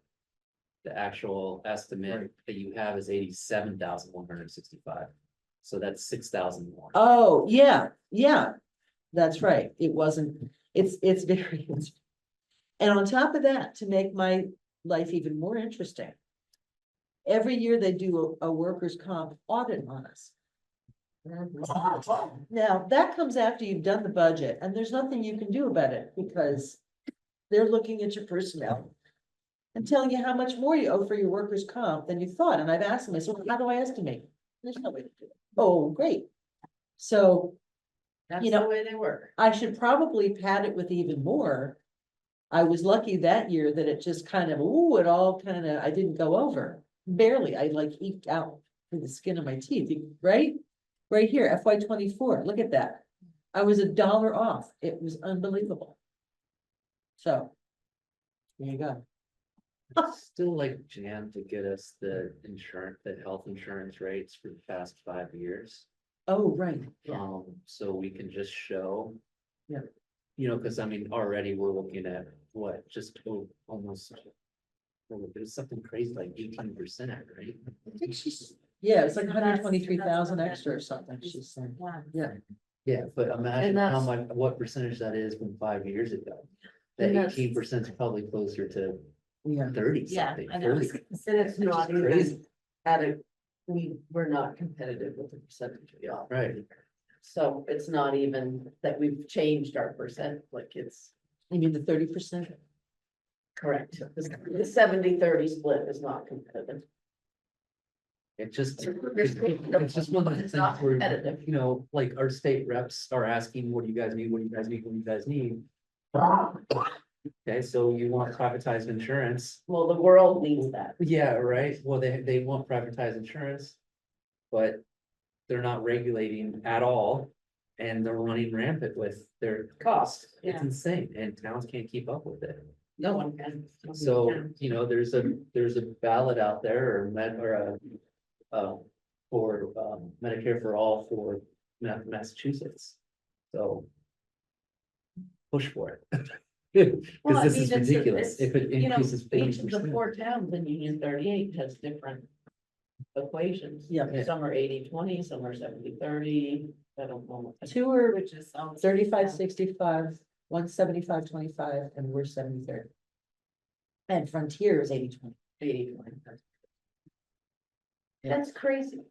The actual estimate Right. that you have is 87,165. So that's 6,000 more. Oh, yeah, that's right, it wasn't, it's very. And on top of that, to make my life even more interesting. Every year they do a workers' comp audit on us. Now, that comes after you've done the budget, and there's nothing you can do about it, because they're looking at your personnel. And telling you how much more you owe for your workers' comp than you thought, and I've asked them, I said, how do I estimate? There's no way to do it. Oh, great. So That's you know, the way they work. I should probably pad it with even more. I was lucky that year that it just kind of, ooh, it all kind of, I didn't go over, barely, I like eked out through the skin of my teeth, right? Right here, FY 24, look at that. I was $1 off, it was unbelievable. So. There you go. Still like Jan to get us the insurance, the health insurance rates for the past 5 years. Oh, right, So we can just show. Yeah. You know, cause I mean, already we're looking at what, just almost. Well, it was something crazy like 18%, right? I think she's, yeah, it's like 123,000 extra or something, she's saying, yeah. Yeah, but imagine And how that's- much, what percentage that is from 5 years ago. The And that's- 18% is probably closer to Yeah, 30 Yeah, something, I know. 40. And it's not even Crazy. at a, we're not competitive with the percentage we offer. Right. So it's not even that we've changed our percent, like it's you mean the 30%? correct. The 70-30 split is not competitive. It just, it's just one of the It's not things where, competitive. you know, like our state reps are asking, what do you guys need? What do you guys need? What do you guys need? Okay, so you want privatized insurance? Well, the world needs that. Yeah, right. Well, they want privatized insurance. But they're not regulating at all. And they're running rampant with their costs. It's Yeah. insane and towns can't keep up with it. No one can. So, you know, there's a ballot out there or for Medicare for all for Massachusetts. So. Push for it. Well, Cause I this mean, is it's- ridiculous. it's, If it You know, increases each of the 40%. 4 towns in Union 38 has different equations. Yeah. Some are 80-20, some are 70-30. I don't know. Two are Which is. 35-65, 175-25, and we're 70-30. And Frontier is 80-20. 80-20. Yeah. That's crazy.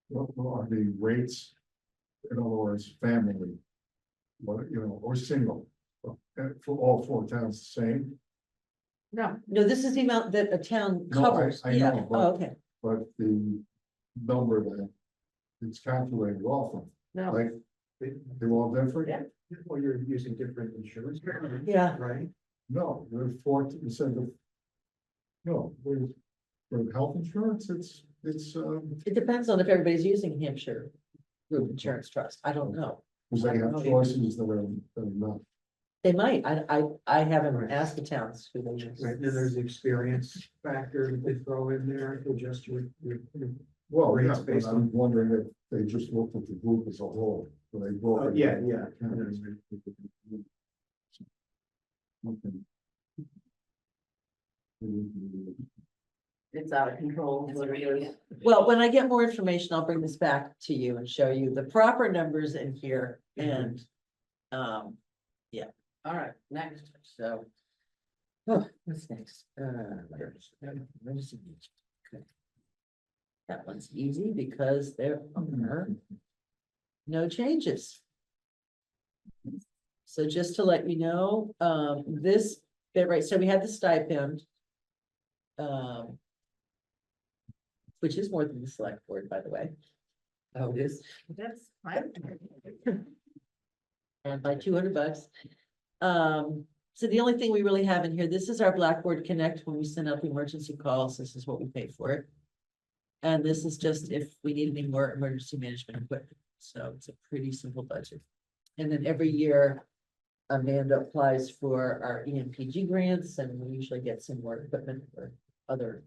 What are the rates? In other words, family. What, you know, or single, for all 4 towns the same, No, No, this is the amount that a town No, I- covers, I yeah, know, but- oh, okay. but the number that it's calculated off of, no. like, they're all different? Yeah. Or you're using different insurance, Yeah, right? No, there's 4%. No, there's, for health insurance, it's, it depends on if everybody's using Hampshire good, Insurance Trust, I don't know. because they have choices that are not. They might, I haven't asked the towns who they use. Right, then there's the experience factor that they throw in there to adjust your. Well, yeah, Rates but based I'm wondering if they just looked at the group as a whole, so they broke. Oh, it yeah, into yeah. categories. Okay. It's out of control. Literally. Well, when I get more information, I'll bring this back to you and show you the proper numbers in here and, All right, next. so. Oh, what's next? Where is it? Okay. That one's easy because there are no changes. So just to let you know, this bit, right, so we had the stipend. Which is more than the select board, by the way. Oh, it is. That's fine. And by $200. So the only thing we really have in here, this is our Blackboard Connect when we send out the emergency calls, this is what we pay for it. And this is just if we need any more emergency management equipment, so it's a pretty simple budget. And then every year, Amanda applies for our EMPG grants, and we usually get some more equipment or other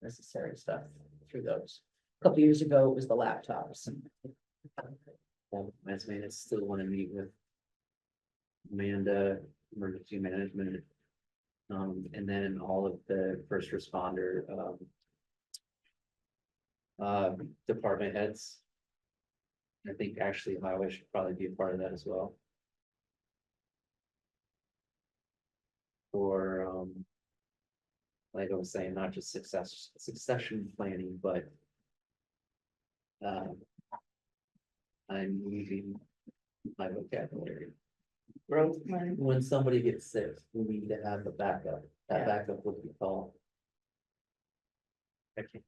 necessary stuff through those. A couple years ago, it was the laptops. Reminds me, I still want to meet with Amanda, emergency management. And then all of the first responder, department heads. I think actually highway should probably be a part of that as well. Or, like I was saying, not just succession planning, but I'm using my vocabulary. Growth plan. When somebody gets sick, we need to have a backup. That Yeah. backup would be called. I can't.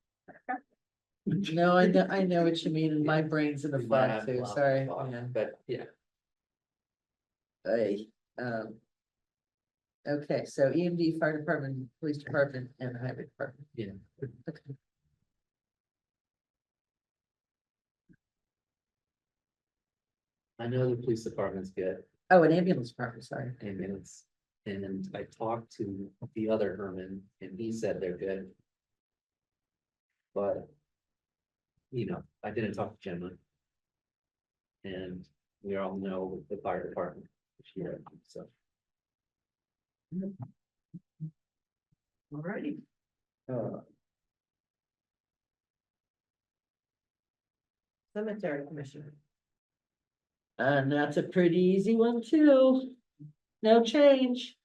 No, I know what you mean, and my brain's in a We might fog have too, blah, sorry. blah, Yeah. But yeah, Okay, so EMD, fire department, police department, and highway department. yeah. Okay. I know the police department's good, Oh, and ambulance department, sorry. and I talked to the other Herman, and he said they're good. But. You know, I didn't talk to Gemma. And we all know the fire department, so. Alrighty. Cemetery commissioner. And that's a pretty easy one too. No change.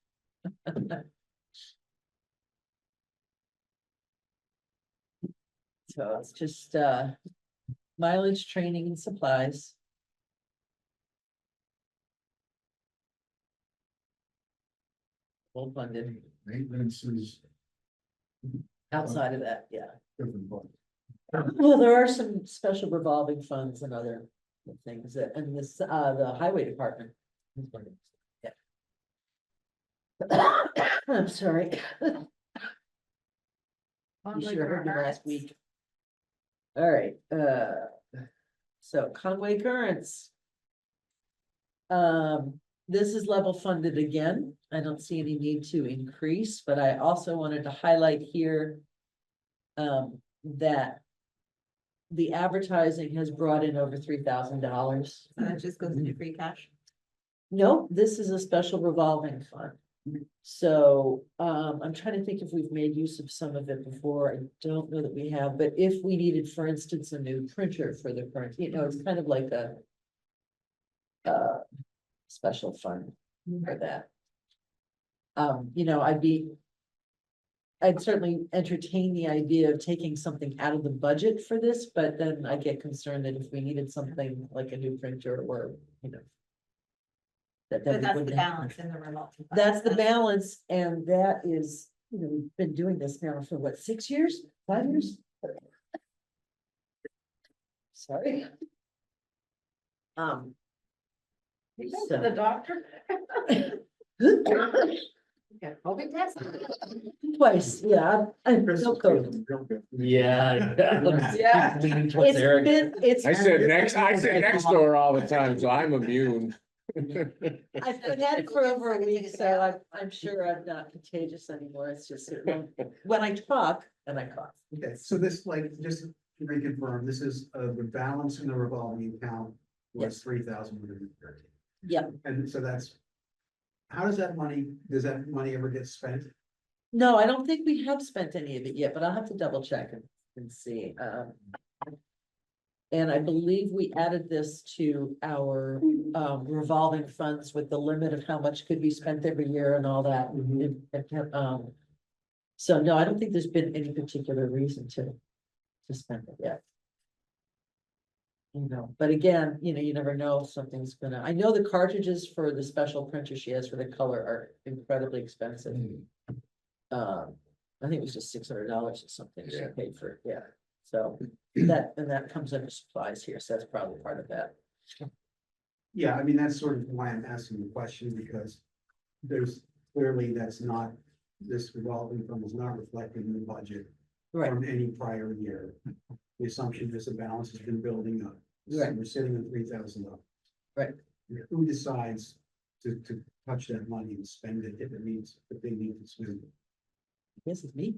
So it's just mileage, training and supplies. Full funded. Maintenance is Outside of that, yeah. different, but Well, there are some special revolving funds and other things that, and this, the highway department. Yeah. I'm sorry. You should have heard me last week. All right, so Conway Currents. This is level funded again. I don't see any need to increase, but I also wanted to highlight here. That. The advertising has brought in over $3,000. That just goes into free cash. No, this is a special revolving fund. So, I'm trying to think if we've made use of some of it before. I don't know that we have, but if we needed, for instance, a new printer for the current, it's kind of like a. Special fund for that. I'd certainly entertain the idea of taking something out of the budget for this, but then I get concerned that if we needed something like a new printer or, that But we that's the wouldn't have- balance in the revolving. fund. That's the balance, and that is, we've been doing this now for what, 6 years, 5 years? Sorry. You go to the doctor? Yeah, COVID test. Twice, yeah, I Chris don't is go. feeling real good. Yeah. Yeah. Leaning towards It's Eric. been, it's. I sit next to her all the time, so I'm immune. I've been at it for over a week, so I'm sure I'm not contagious anymore. It's just that when I talk and I cough. Okay, so this, like, just to reconfirm, this is, the balance in the revolving account was 3,130. Yeah, And so that's, does that money ever get spent? no, I don't think we have spent any of it yet, but I'll have to double check and see. And I believe we added this to our revolving funds with the limit of how much could be spent every year and all that. So no, I don't think there's been any particular reason to to spend it yet. You know, but again, you know, you never know if something's gonna, I know the cartridges for the special printer she has for the color are incredibly expensive. I think it was just $600 or something she Yeah. paid for, it, yeah, so that comes under supplies here, so that's probably part of that. Yeah, I mean, that's sort of why I'm asking the question, because there's clearly that's not, this revolving fund is not reflecting the budget Right, from any prior year. The assumption is the balance has been building up. So Right. we're sitting at $3,000. Right. Who decides to touch that money and spend it if they need to spend it? this is me,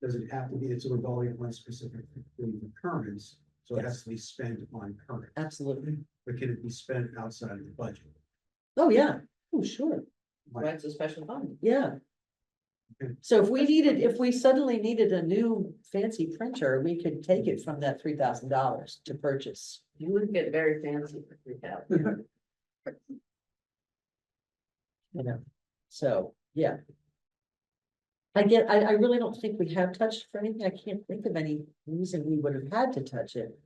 Does it have to be, it's a revolving fund specific for currents, so it has to be spent on current, absolutely, but can it be spent outside of the budget? oh, yeah, oh, sure. Right, it's a special fund. Yeah. Okay. So if we suddenly needed a new fancy printer, we could take it from that $3,000 to purchase. You wouldn't get very fancy for $3,000. You know, so, yeah. I really don't think we have touched for anything. I can't think of any reason we would have had to touch it.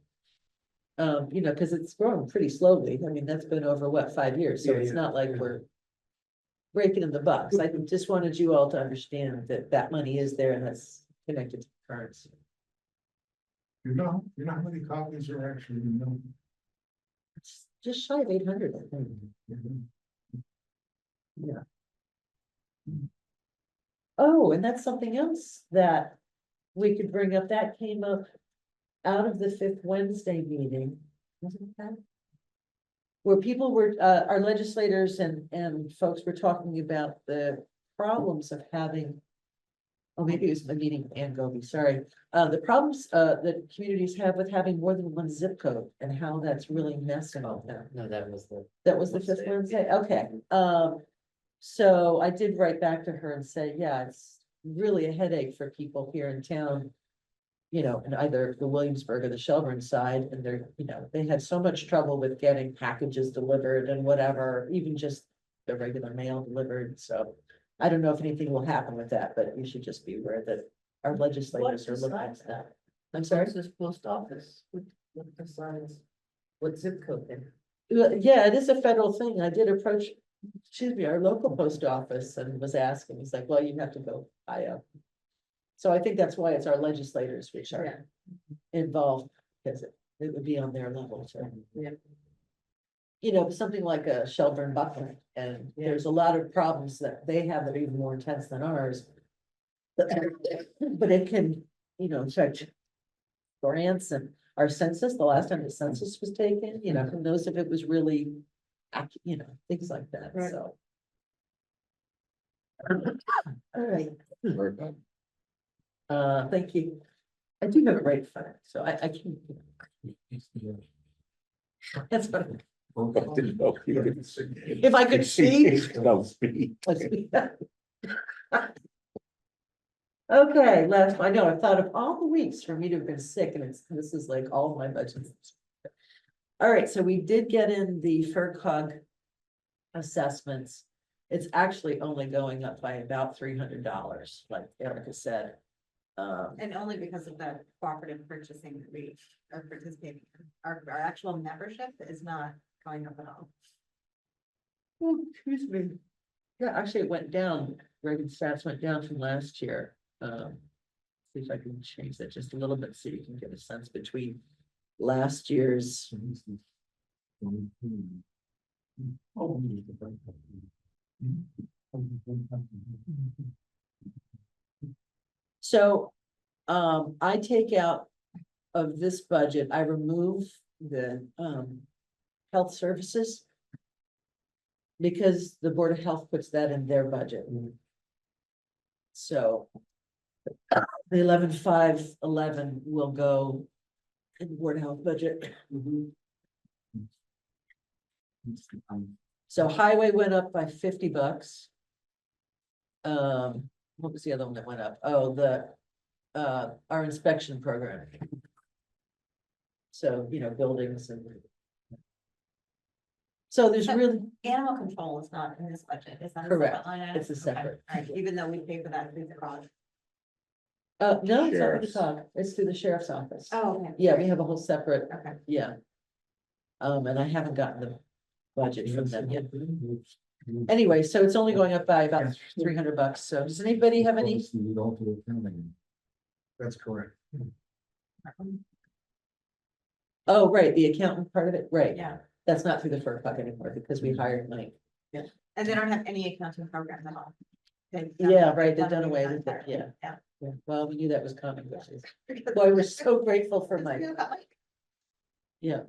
You know, because it's growing pretty slowly. I mean, that's been over what, 5 years, so Yeah, it's yeah, not like yeah. we're breaking in the bucks. I just wanted you all to understand that that money is there and that's connected to currency. You know how many copies are actually, you know? It's just shy of 800, I think. Yeah. Oh, and that's something else that we could bring up. That came up out of the 5th Wednesday meeting. Wasn't that? Where people were, our legislators and folks were talking about the problems of having. Oh, maybe it was a meeting with Ann Goby, sorry. The problems that communities have with having more than one zip code and how that's really messing with them. No, that was the. That was the 5th Wednesday, okay, so I did write back to her and say, yeah, it's really a headache for people here in town. You know, in either the Williamsburg or the Shelburne side, and they're, you know, they had so much trouble with getting packages delivered and whatever, even just the regular mail delivered, so. I don't know if anything will happen with that, but you should just be aware that our What legislators are looking at decides that. that? I'm sorry? What's this post office? What decides? What zip code then? Yeah, it is a federal thing. I did approach, excuse me, our local post office and was asking, he's like, well, you have to go higher. So I think that's why it's our legislators which are involved, because it would be on their level, so. Yeah. You know, something like a Shelburne Buckland, and there's a lot of problems that they have that are even more intense than ours. But it can, you know, affect grants and our census, the last time the census was taken, you know, who knows if it was really, you know, things like that, Right. so. All right, Very good. thank you. I do have it right in front, of me, so I can. That's what. I didn't know if you could see. If I could see. No speed. Let's see. Okay, last, I know, I thought of all the weeks for me to have been sick and this is like all of my budgets. All right, so we did get in the FERCog assessments. It's actually only going up by about $300, like Erica said. And only because of the cooperative purchasing that we are participating in. Our actual membership is not going up at all. Oh, excuse me. Yeah, actually, it went down, Reagan stats went down from last year. See if I can change that just a little bit so you can get a sense between last year's. So, I take out of this budget, I remove the, health services. Because the Board of Health puts that in their budget. So. The 11,511 will go in the Board of Health budget. So highway went up by $50. What was the other one that went up? Oh, our inspection program. So, you know, buildings and. So there's really, Animal control is not in this budget, is that? Correct. Line item? It's a Okay, separate. all right, even though we pay for that through the cost. No, it's not for the Sheriff's. cog, it's through the sheriff's office. Oh, okay. Yeah, we have a whole separate, Okay. yeah. And I haven't gotten the budget from them yet. Anyway, so it's only going up by about Yes. $300, so does anybody have any? You don't do accounting. That's correct. Oh, right, the accountant part of it, right, Yeah, that's not through the FERC anymore, because we hired Mike. and they don't have any accounting program at all. Yeah, right, they've done away with it, entirely. yeah. Yeah. Yeah, well, we knew that was coming, which is, boy, we're so grateful for Mike, yeah.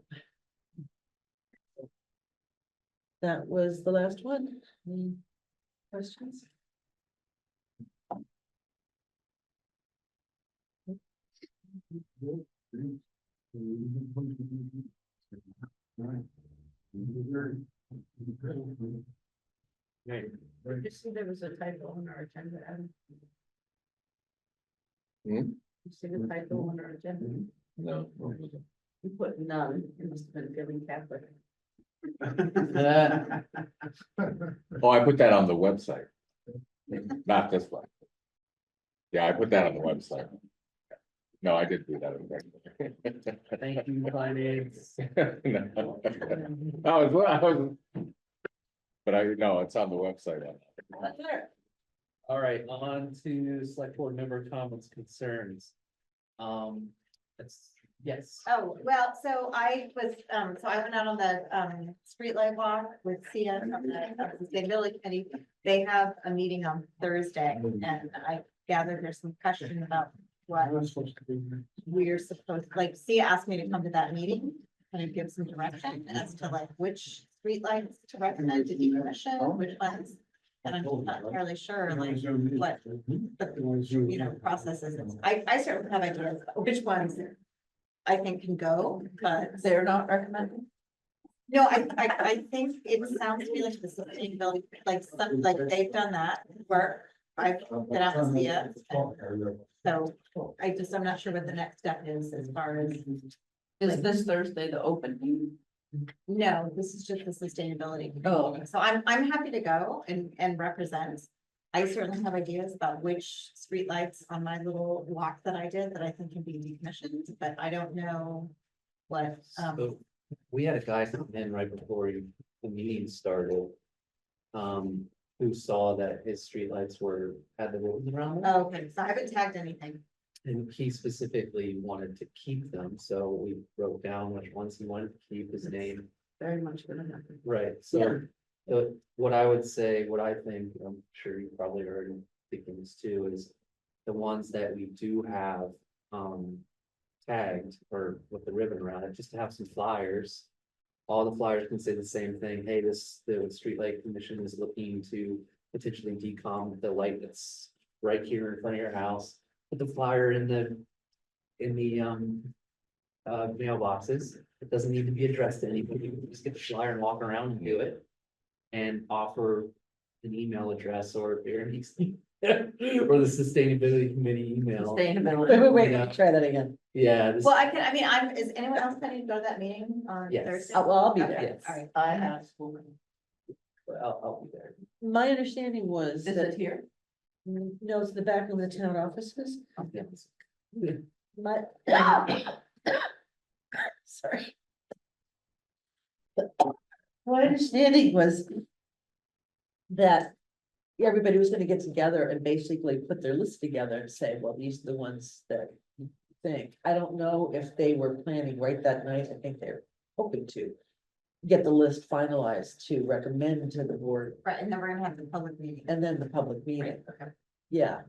That was the last one. Any questions? Did you see there was a typo on our agenda, Adam? Hmm? You see the typo on our agenda? No. You put none, it must have been Philly Catholic. Oh, I put that on the website. Not this one. Yeah, I put that on the website. No, I did do that. Thank you, finance. No. I was. But no, it's on the website. All right, on to select board member comments, concerns. Yes. Oh, well, so I went out on the, streetlight walk with Sia from the sustainability committee. They have a meeting on Thursday, and I gathered there's some question about what we're supposed, like, Sia asked me to come to that meeting and give some direction as to like which streetlights to recommend to decommission, which ones. And I'm not entirely sure, like, what the, process is. I certainly have ideas about which ones I think can go, but They're not recommending? no, I think it sounds to me like the sustainability, like some, like they've done that work. I've been out to see it. So I'm not sure what the next step is as far as, Is this Thursday the open meeting? no, this is just the sustainability. Oh. So I'm happy to go and represent. I certainly have ideas about which streetlights on my little walk that I did that I think can be decommissioned, but I don't know what, So we had a guy come in right before the meeting started. Who saw that his streetlights had the ribbons around them. oh, okay, so I haven't tagged anything. And he specifically wanted to keep them, so we wrote down which ones he wanted to keep, his name. Very much gonna happen. Right, Yeah. so, what I would say, what I think, I'm sure you probably already thinking this too, is the ones that we do have, tagged or with the ribbon around it, just to have some flyers. All the flyers can say the same thing, hey, the streetlight commission is looking to potentially decom the light that's right here in front of your house. Put the flyer in the mailboxes. It doesn't need to be addressed to anybody. You can just get the flyer and walk around and do it. And offer an email address or if you're or the sustainability committee email. Sustainability. Wait, Yeah. let me try that again. Yeah, Well, is anyone else planning to go to that meeting on Yes. Thursday? Well, I'll be Okay, there. Yes. all right. I asked, for- I'll be there. My understanding was is that, it here? no, it's the back of the town offices. Yes. My. Sorry. My understanding was that everybody was gonna get together and basically put their list together and say, well, these are the ones that you think. I don't know if they were planning right that night. I think they're hoping to get the list finalized to recommend to the board Right, and then we're gonna have the public meeting. and then the public Right, meeting. okay. Yeah,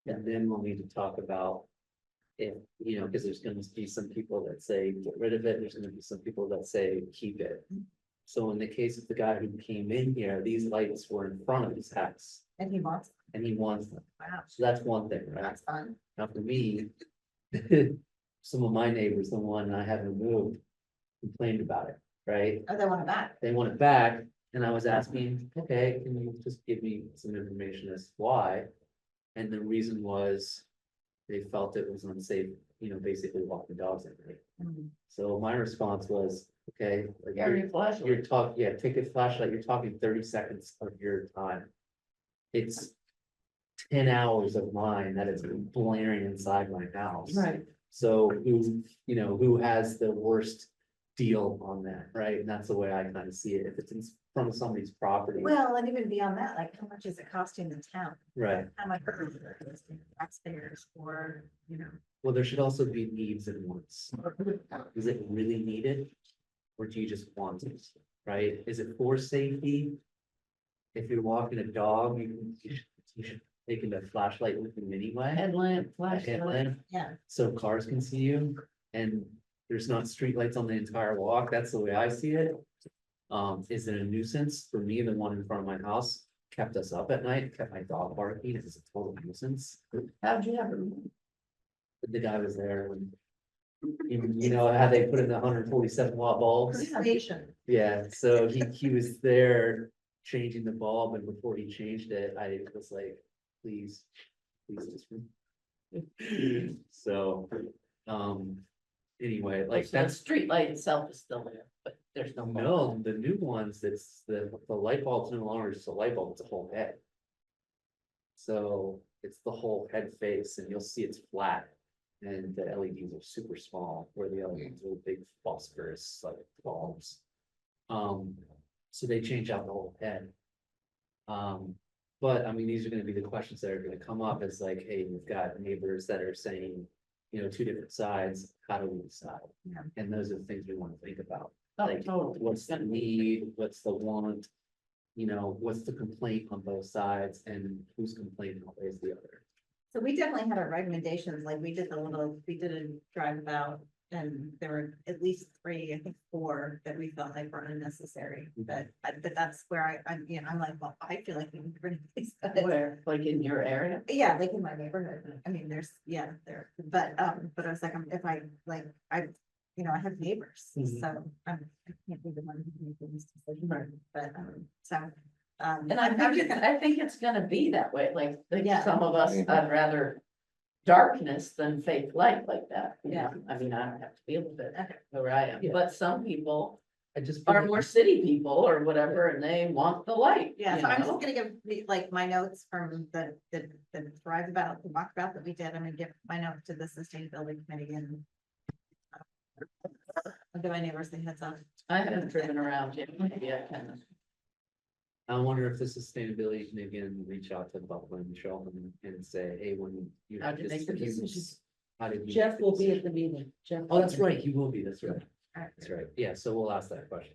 And then we'll need to talk about. If, because there's gonna be some people that say get rid of it, there's gonna be some people that say keep it. So in the case of the guy who came in here, these lights were in front of his house And he wants, and he wants them. wow, So that's one thing, right? that's fun. Now for me. Some of my neighbors, the one I haven't moved, complained about it, right? Oh, they want it back. They want it back, and I was asking, okay, can you just give me some information as to why? And the reason was, they felt it was unsafe, basically walking dogs at night. Mhm. So my response was, okay, like Carry a you're flashlight. talking, yeah, take a flashlight, you're talking 30 seconds of your time. It's 10 hours of mine that is blaring inside my house. Right. So who has the worst deal on that, right? And that's the way I kind of see it. If it's in front of somebody's property, Well, and even beyond that, like, how much is it costing the town? right? How much is it costing taxpayers or, Well, there should also be needs and wants. Is it really needed? Or do you just want it, right? Is it for safety? If you're walking a dog, you should take a flashlight with you anyway. Headlamp, A flashlight. headlamp, yeah. so cars can see you, and there's not streetlights on the entire walk, that's the way I see it. Is it a nuisance? For me, the one in front of my house kept us up at night, kept my dog barking, it was a total nuisance. How'd you have it? The guy was there when. You know how they put in the 147 watt bulbs? Station. Yeah, so he was there changing the bulb, and before he changed it, I was like, please just. So, anyway, like So the that's, street light itself is still there, but there's no. bulb. no, the new ones, it's the light bulb's no longer just a light bulb, it's a whole head. So it's the whole head face, and you'll see it's flat. And the LEDs are super small, where the LEDs are big phosphorus like bulbs. So they change out the whole head. But I mean, these are gonna be the questions that are gonna come up. It's like, hey, we've got neighbors that are saying, two different sides, how do we decide? Yeah. And those are the things we wanna think about. Oh, Like, totally. what's the need, what's the want? What's the complaint on both sides, and who's complaining always the other? So we definitely had our recommendations, like we did a drive about, and there were at least 3, I think 4, that we felt like were unnecessary, but that's where I'm like, well, I feel like we need to bring these. Where, like in your area? Yeah, like in my neighborhood, I mean, there's, there, but I was like, if I, like, I have neighbors, Mhm. so I can't be the one who makes this decision, but, so. And I think it's gonna be that way, like Yeah. some of us, I'd rather darkness than fake light like that. you Yeah. know? I mean, I don't have to deal with it Okay. where I am, Yeah. but some people I just. feel are like- more city people or whatever, and they want the light. Yeah, you so I'm know? just gonna give like my notes from the drive about, the walkabout that we did. I'm gonna give my notes to the sustainability committee and. I'll give my neighbors the heads up. I haven't driven around yet, maybe I can. I wonder if the sustainability can again reach out to Buckland and show them and say, hey, when you. How do you make the use- decision? How did you? Jeff make the will be at decision? the meeting. Jeff. Oh, that's right, he will be, that's right, Alright. that's right, yeah, so we'll ask that question.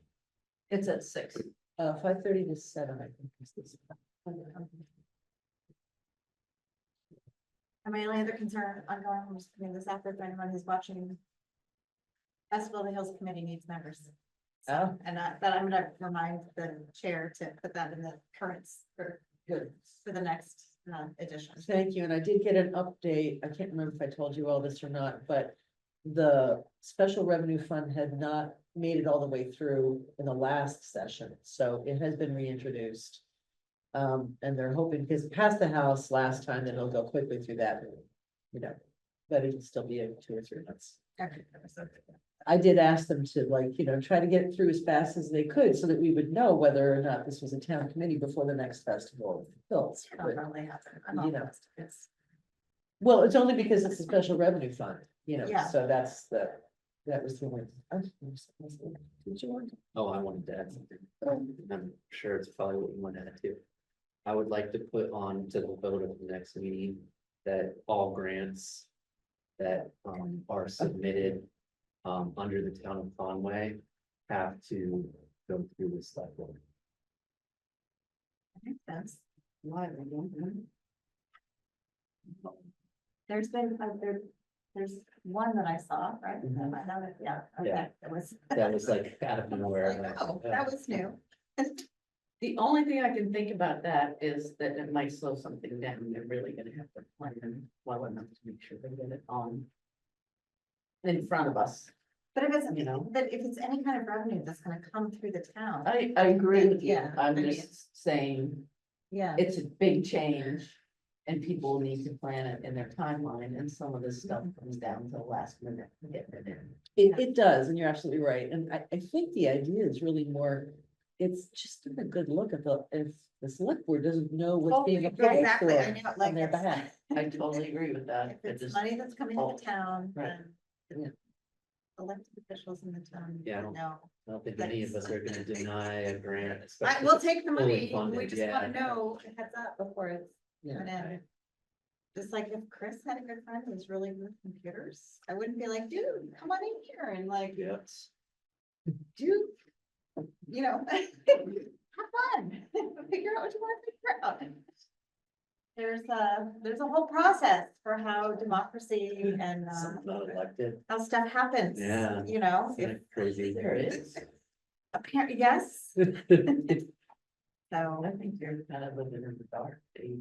It's at 6. 5:30 to 7, I think. is this. And my only other concern ongoing, I'm just putting this out there for anyone who's watching. Festival of the Hills Committee needs members. So, Oh. and that I'm gonna remind the chair to put that in the currents for the next edition. Thank you, and I did get an update, I can't remember if I told you all this or not, but the special revenue fund had not made it all the way through in the last session, so it has been reintroduced. And they're hoping, because it passed the House last time, then it'll go quickly through that, but it'll still be 2 or 3 months. Okay. I did ask them to try to get it through as fast as they could so that we would know whether or not this was a town committee before the next festival. But, It'll probably happen. I'm You know. almost- it's- well, it's only because it's a special revenue fund, Yeah. so that was the one. Did you want? Oh, I wanted to add something, I'm sure it's probably what you want to add too. I would like to put on to the vote of the next meeting that all grants that are submitted under the town of Conway have to go through the select board. Makes sense. Why? I don't know. There's been, there's one that I saw, right? Mhm. I know that, yeah, Yeah. okay, it was. That was like out of nowhere. Like, oh, that was new. The only thing I can think about that is that it might slow something down. They're really gonna have to plan well enough to make sure they get it on. In front of us. But if it's, You know. but if it's any kind of revenue that's gonna come through the town, I agree with you. Yeah, I'm I mean- just saying, yeah. it's a big change. And people need to plan it in their timeline, and some of this stuff comes down to the last minute to get it in. It does, and you're absolutely right, and I think the idea is really more, it's just a good look at if the select board doesn't know what's Oh, being applied exactly, I for know, on like, their it's- behalf. I totally agree with that. If It it's just- money that's coming to Oh, the town, right. then Yeah. elected officials in the town. Yeah, I know. I don't think any of us are gonna deny a grant. I especially will if it's take the fully money, we funded, just yeah. wanna know a heads up before it's Yeah. coming in. Just like if Chris had a good friend who's really good with computers, I wouldn't be like, dude, come on in here and like, Yes. do, you know, have fun, figure out what you wanna figure out. There's a whole process for how democracy and, Some not elected. how stuff happens. Yeah. You know, Isn't it crazy? There is. apparently, yes, so. I think you're kind of living in the dark days.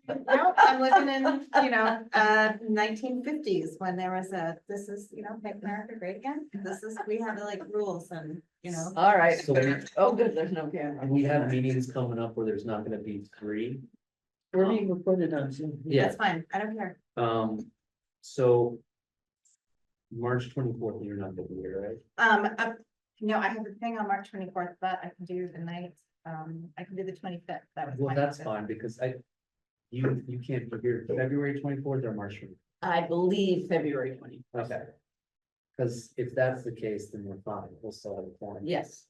No, I'm living in, you know, 1950s when there was this is, you know, make America great again. This is, we have like rules and, you know. All right. So we- Oh, good, there's no camera. We have meetings coming up where there's not gonna be three. We're being recorded on Zoom. Yeah. That's fine, I don't care. So. March 24th, you're not gonna be here, No, I have a thing on March 24th, but I can do the night, I can do the 25th. That was. well, my that's option. fine, because you can't be here February 24th or March 24th. I believe February 20. Okay. Cause if that's the case, then we're fine, we'll still have a forum. Yes.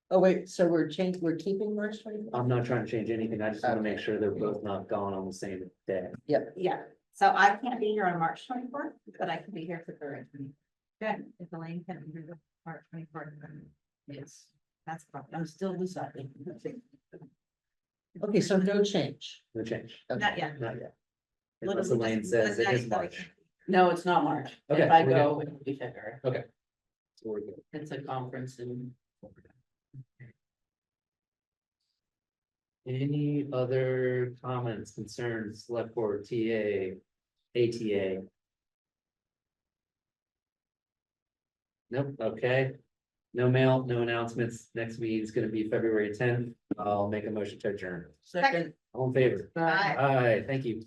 Oh, wait, so we're keeping March 24th? I'm not trying to change anything, I just wanna make sure they're both not gone on the same day. Yeah, so I can't be here on March 24th, but I can be here for February 20th. Good, if Elaine can't be here March 24th, then Yes. that's a problem. I'm still deciding. Okay, so no change. No change, Not yet. not yet. Literally Unless just Elaine says the it night is that I March, can't. No, it's not March. Okay, If I we're go, it'll be February. so we're good. It's a conference in. Any other comments, concerns, select board, TA, ATA? Nope, okay. No mail, no announcements. Next meeting is gonna be February 10th. I'll make a motion to adjourn. Second. All in favor? Bye. Aye. Aye, thank you.